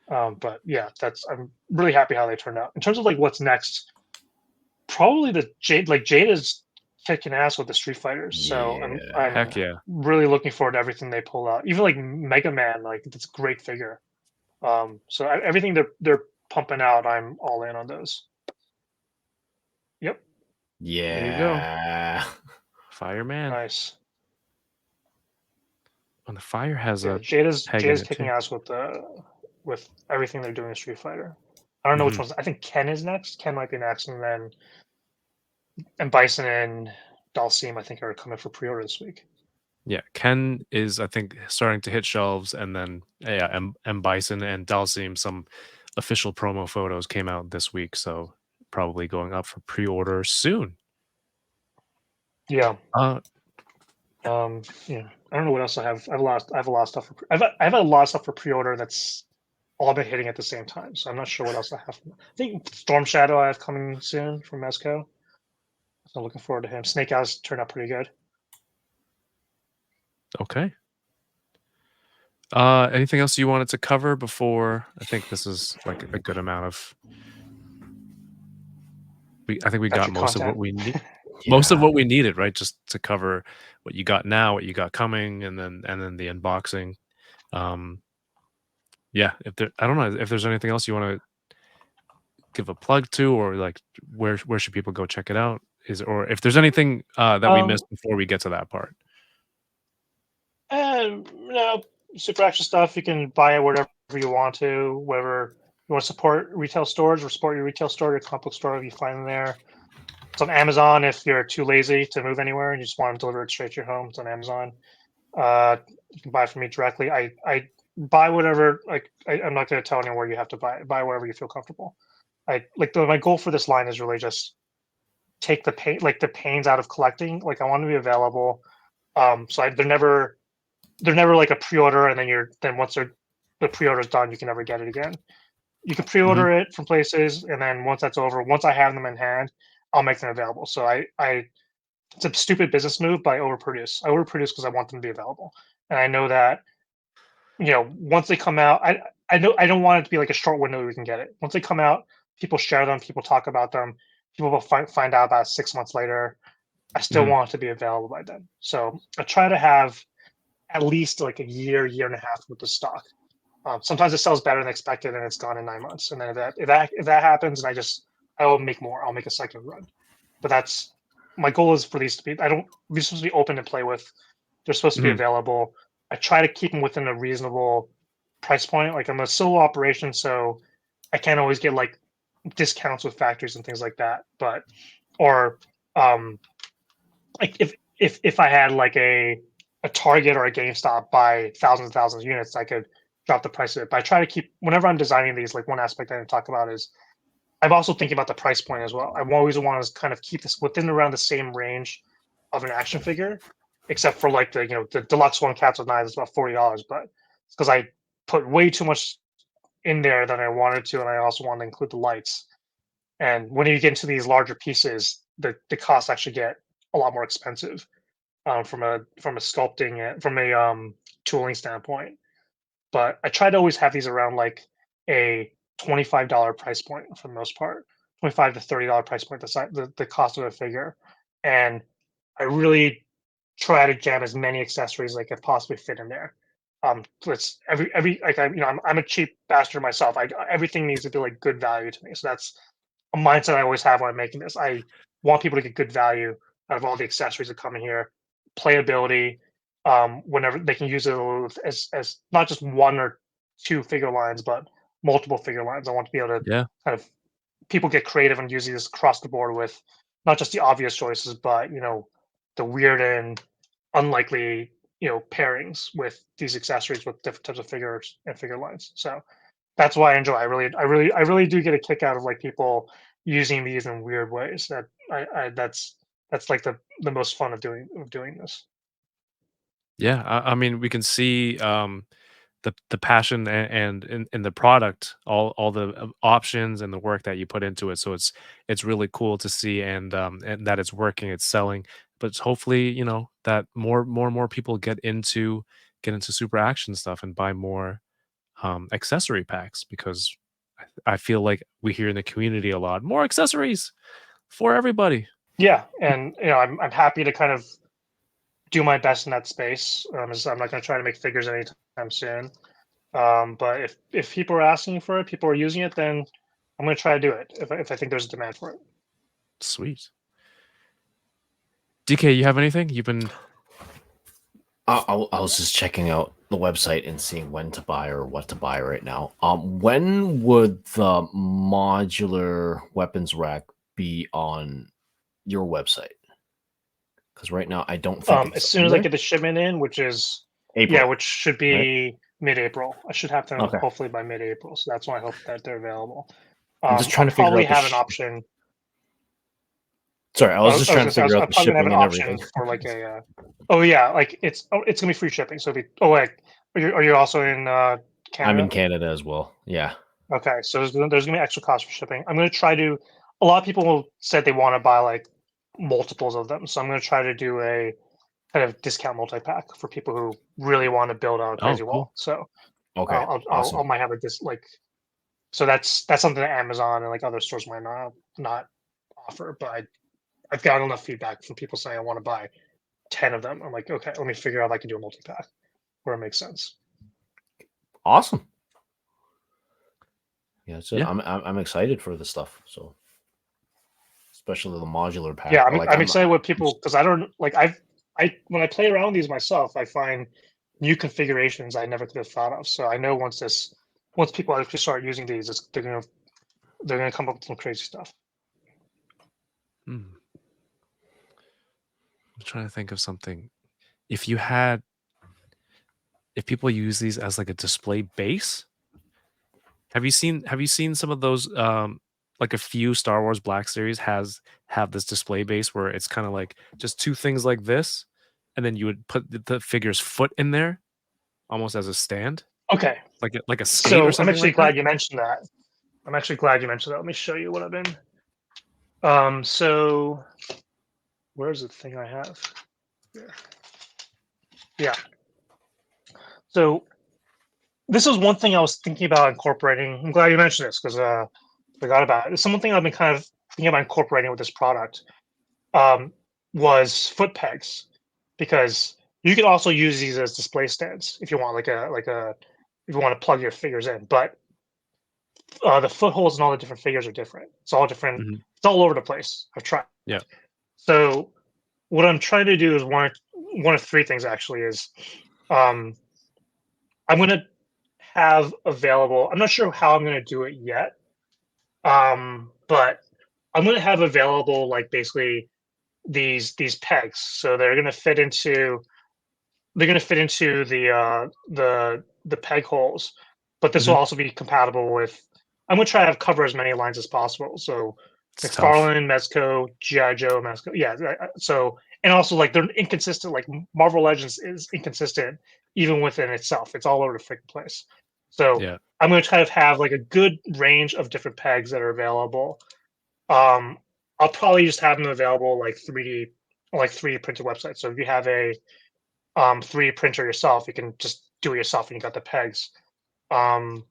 But yeah, that's I'm really happy how they turned out. In terms of like what's next, probably the Jade is kicking ass with the Street Fighters. So I'm Heck yeah. really looking forward to everything they pull out. Even like Mega Man, like that's a great figure. So everything they're pumping out, I'm all in on those. Yep, There you go. Yeah. Fireman. nice. And the fire has Yeah, a Jade is peg Jade in is it kicking too. ass with everything they're doing in Street Fighter. I don't know which Mhm. ones. I think Ken is next. Ken might be next, and Bison and Dalsim, I think, are coming for pre-order this week. Yeah, Ken is, I think, starting to hit shelves, and then yeah, M Bison and Dalsim, some official promo photos came out this week, so probably going up for pre-order soon. Yeah. Uh, Yeah. I don't know what else I have. I have a lot of stuff I have a lot of stuff for pre-order that's all been hitting at the same time. So I'm not sure what else I have. I think Storm Shadow I have coming soon from Mezco. So I'm looking forward to him. Snake Eyes turned out pretty good. okay. Anything else you wanted to cover before? I think this is like a good amount of. I think we got Extra most of what content. we need. Most of Yeah. what we needed, right? Just to cover what you got now, what you got coming, and then the unboxing. Um, yeah, if there, I don't know if there's anything else you want to give a plug to, or like where should people go check it out? Is or if there's anything that we Um, missed before we get to that part. no, super extra stuff. You can buy it wherever you want to, wherever you want to support retail stores or support your retail store, your comic book store, you find them there. It's on Amazon if you're too lazy to move anywhere and you just want to deliver it straight to your home. It's on Amazon. You can buy it from me directly. I buy whatever. Like I'm not going to tell anyone where you have to buy wherever you feel comfortable. My goal for this line is really just take the pains out of collecting. Like I want to be available. They're never they're never like a pre-order, and then once the pre-order's done, you can never get it again. You can Mhm. pre-order it from places, and then once that's over, once I have them in hand, I'll make them available. So I it's a stupid business move, but I overproduce. I overproduce because I want them to be available, and I know that once they come out, I know I don't want it to be like a short window we can get it. Once they come out, people share them, people talk about them, people will find out about it 6 months later. I still Mhm. want it to be available by then. So I try to have at least like a year and a half with the stock. Sometimes it sells better than expected, and it's gone in 9 months. And then if that happens, and I will make more. I'll make a second run. But that's my goal is for these to be. I don't. These supposed to be open to play with. They're supposed to be Mhm. available. I try to keep them within a reasonable price point. Like I'm a solo operation, so I can't always get like discounts with factories and things like that. But or um, like if I had like a Target or a GameStop buy thousands and thousands of units, I could drop the price of it. But I try to keep whenever I'm designing these, like one aspect I didn't talk about is I'm also thinking about the price point as well. I always want to kind of keep this within around the same range of an action figure, except for like the deluxe one, Cats with Knives, is about $40, but it's because I put way too much in there than I wanted to, and I also want to include the lights. And when you get into these larger pieces, the costs actually get a lot more expensive from a sculpting and from a tooling standpoint. But I try to always have these around like a $25 price point for the most part, 25 to $30 price point, the cost of a figure. And I really try to jam as many accessories as I could possibly fit in there. So it's every like I'm a cheap bastard myself. Everything needs to be like good value to me. So that's a mindset I always have when I'm making this. I want people to get good value out of all the accessories that come in here. Playability, whenever they can use it as not just one or two figure lines, but multiple figure lines. I want to be able to Yeah. kind of people get creative and use these across the board with not just the obvious choices, but the weird and unlikely pairings with these accessories with different types of figures and figure lines. So that's why I enjoy. I really do get a kick out of like people using these in weird ways. That's like the most fun of doing this. Yeah. I mean, we can see the passion and in the product, all the options and the work that you put into it. So it's really cool to see, and that it's working, it's selling. But hopefully, that more people get into super action stuff and buy more accessory packs, because I feel like we hear in the community a lot more accessories for everybody. Yeah, and I'm happy to kind of do my best in that space. I'm not going to try to make figures anytime soon. But if people are asking for it, people are using it, then I'm going to try to do it if I think there's a demand for it. Sweet. DK, you have anything? You've been I was just checking out the website and seeing when to buy or what to buy right now. When would the modular weapons rack be on your website? Because right now I don't think As it's soon on as I there. get the shipment in, yeah, April, which should right? be mid-April. I should have them Okay. hopefully by mid-April. So that's why I hope that they're available. I'm just I'll trying to figure probably out the. have an option. Sorry, I was just I was trying to gonna say figure out I'm the probably gonna have an shipping and everything. option for like a. Oh yeah, like it's gonna be free shipping. So wait, are you also in I'm in Canada? Canada as well. Yeah. Okay, so there's gonna be extra cost for shipping. I'm gonna try to. A lot of people said they want to buy like multiples of them, so I'm gonna try to do a kind of discount multi pack for people who really want to build a Oh, crazy cool. wall. So Okay. I Awesome. might have a like. So that's something that Amazon and like other stores might not offer, but I've gotten enough feedback from people saying I want to buy 10 of them. I'm like, okay, let me figure out if I can do a multi pack where it makes sense. Awesome. Yeah, that's it. Yeah. I'm excited for the stuff. So especially the modular Yeah, pack. I'm excited with people because I don't like I when I play around with these myself, I find new configurations I never could have thought of. So I know once people actually start using these, they're gonna come up with some crazy stuff. Hmm. I'm trying to think of something. If you had, if people use these as like a display base, have you seen some of those? Like a few Star Wars Black Series have this display base where it's kind of like just two things like this, and then you would put the figure's foot in there, almost as a stand, Okay, like a skate or so I'm something actually like that? glad you mentioned that. I'm actually glad you mentioned that. Let me show you what I've been. So where's the thing I have? Here. Yeah. So this was one thing I was thinking about incorporating. I'm glad you mentioned this because forgot about it. It's something I've been kind of thinking about incorporating with this product. Um, was foot pegs because you can also use these as display stands if you want like a if you want to plug your figures in. But the footholds and all the different figures are different. It's all different. Mhm. It's all over the place. I've tried. Yeah. So what I'm trying to do is one of three things actually is um, I'm gonna have available. I'm not sure how I'm gonna do it yet, but I'm gonna have available like basically these pegs. So they're gonna fit into the peg holes, but this will Mhm. also be compatible with. I'm gonna try to have cover as many lines as possible. So It's tough. McFarlane, Mezco, GI Joe, Mezco. Yeah. So and also like they're inconsistent. Like Marvel Legends is inconsistent even within itself. It's all over the freaking place. So Yeah. I'm gonna try to have like a good range of different pegs that are available. Um, I'll probably just have them available like 3D printed websites. So if you have a 3D printer yourself, you can just do it yourself and you got the pegs. Um,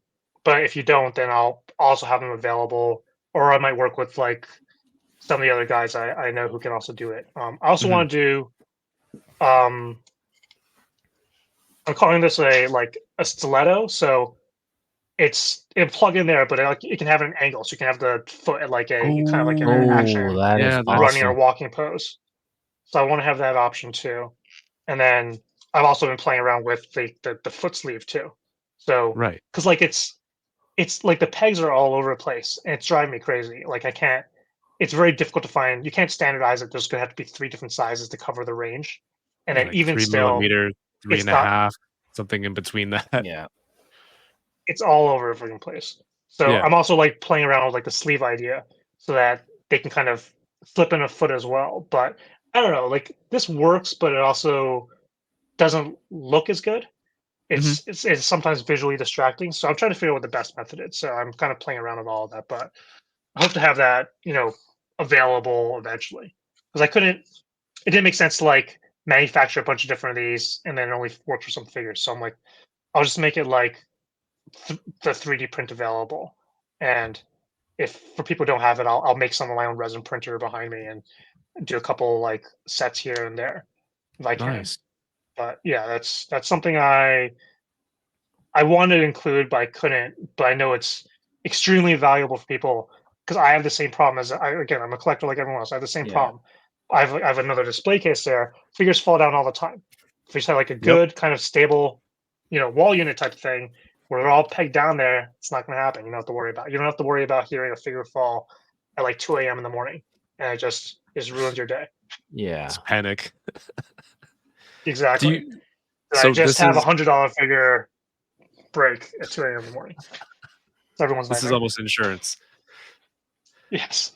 but if you don't, then I'll also have them available, or I might work with like some of the other guys I know who can also do it. I also Mhm. want to do. Um, I'm calling this a stiletto, so it plug in there, but it can have an angle, so you can have the foot at like a kind of like in an Oh, action Oh, that is yeah, running that's or awesome. walking pose. So I want to have that option too. And then I've also been playing around with the foot sleeve too. So right. because like it's like the pegs are all over the place and it's driving me crazy. Like I can't. It's very difficult to find. You can't standardize it. There's gonna have to be three different sizes to cover the range, and Yeah, then like even 3 still, millimeter, three it's and a not. half, something in between that. Yeah. It's all over the freaking place. So Yeah. I'm also like playing around with like the sleeve idea so that they can kind of slip in a foot as well. But I don't know. Like this works, but it also doesn't look as good. Mhm. It's sometimes visually distracting. So I'm trying to figure out what the best method is. So I'm kind of playing around with all of that, but I hope to have that, available eventually. Because I couldn't it didn't make sense to like manufacture a bunch of different of these and then only work for some figures. So I'm like, I'll just make it like the 3D print available. And if for people who don't have it, I'll make some of my own resin printer behind me and do a couple like sets here and there if I can. Nice. But yeah, that's something I wanted to include, but I couldn't. But I know it's extremely valuable for people because I have the same problem again, I'm a collector like everyone else. I have the same Yeah. problem. I have another display case there. Figures fall down all the time. If you just have like a Yep. good kind of stable, wall unit type thing where they're all pegged down there, it's not going to happen. You don't have to worry about. You don't have to worry about hearing a figure fall at like 2 a.m. in the morning, and it just ruins your day. Yeah. It's panic. Do Exactly. you And I so just this have a is $100 figure break at 2 a.m. in the morning. It's everyone's this is nightmare. almost insurance. Yes.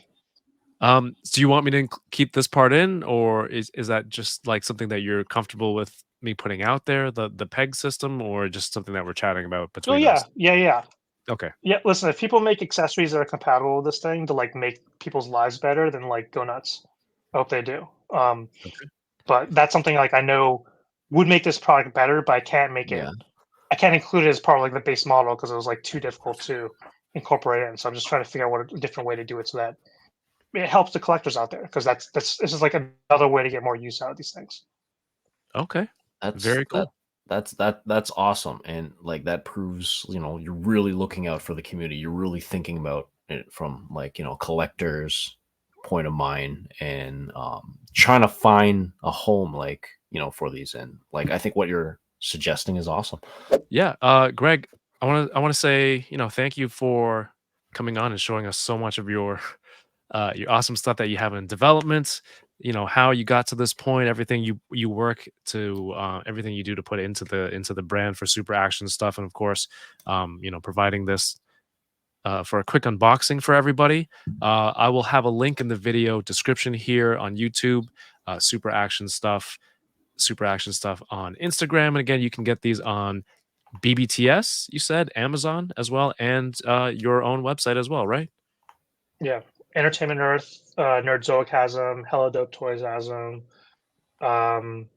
Do you want me to keep this part in, or is that just like something that you're comfortable with me putting out there, the peg system, or just something that we're chatting about Oh between yeah, us? yeah, yeah, Okay. yeah. Listen, if people make accessories that are compatible with this thing to like make people's lives better, then like go nuts. I hope they do. Okay. But that's something like I know would make this product better, but I can't make it. Yeah. I can't include it as part of like the base model because it was like too difficult to incorporate in. So I'm just trying to figure out what a different way to do it so that it helps the collectors out there because that's this is like another way to get more use out of these things. Okay. That's Very that cool. that's awesome. And like that proves, you're really looking out for the community. You're really thinking about it from like, collectors point of mind and trying to find a home like, for these. And like I think what you're suggesting is awesome. Yeah. Greg, I want to say, thank you for coming on and showing us so much of your awesome stuff that you have in development, how you got to this point, everything you work to everything you do to put into the brand for super action stuff, and of course, providing this for a quick unboxing for everybody. I will have a link in the video description here on YouTube. Super action stuff. Super Action Stuff on Instagram. And again, you can get these on BBTS, you said, Amazon as well, and your own website as well, right? Yeah, Entertainment Earth, Nerdzoic has them, Hello Dope Toys has them. Um,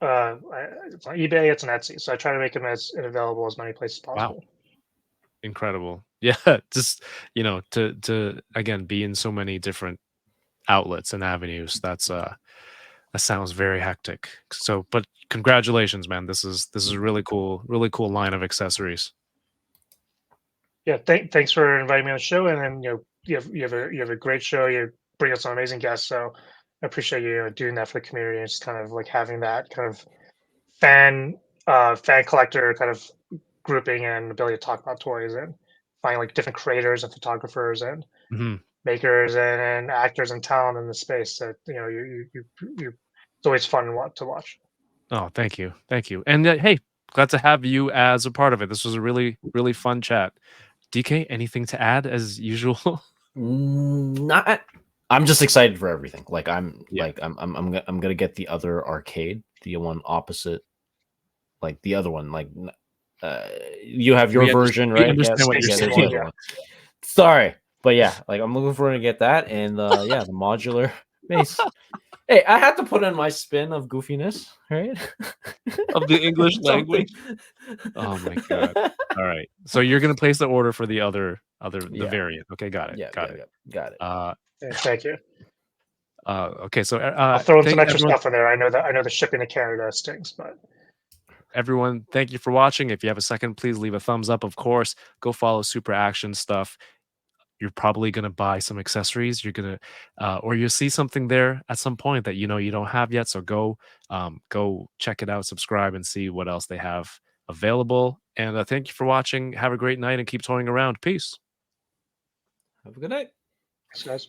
it's on eBay, it's on Etsy. So I try to make them as available as many places as Wow. possible. Incredible. Yeah, just, to again be in so many different outlets and avenues. That sounds very hectic. So, but congratulations, man. This is a really cool line of accessories. Yeah, thanks for inviting me on the show, and then you have a great show. You bring us some amazing guests, so I appreciate you doing that for the community and just kind of like having that kind of fan fan collector kind of grouping and ability to talk about toys and find like different creators and photographers and Mhm. makers and actors and talent in the space that you it's always fun to watch. Oh, thank you. Thank you. And hey, glad to have you as a part of it. This was a really fun chat. DK, anything to add as usual? Not. I'm just excited for everything. Like Yeah. I'm gonna get the other arcade, the one opposite, like the other one. Like you have your version, We right? understand Yes. what you're Space Yeah, there's Station the saying. one, other yeah. one. Sorry, but yeah, like I'm looking forward to get that, and yeah, the modular base. Hey, I had to put in my spin of goofiness, right? Of the English Something. language? Oh my god. All right. So you're gonna place the order for the the Yeah, variant. Okay, got it. yeah, Got it. got it. Uh Yeah, thank you. okay, so I'll throw in some thank extra everyone. stuff in there. I know the shipping to Canada stinks, but Everyone, thank you for watching. If you have a second, please leave a thumbs up, of course. Go follow Super Action Stuff. You're probably gonna buy some accessories. You're gonna or you'll see something there at some point that you don't have yet. So go check it out, subscribe, and see what else they have available. And thank you for watching. Have a great night and keep toying around. Peace. Have a good night. thanks, guys.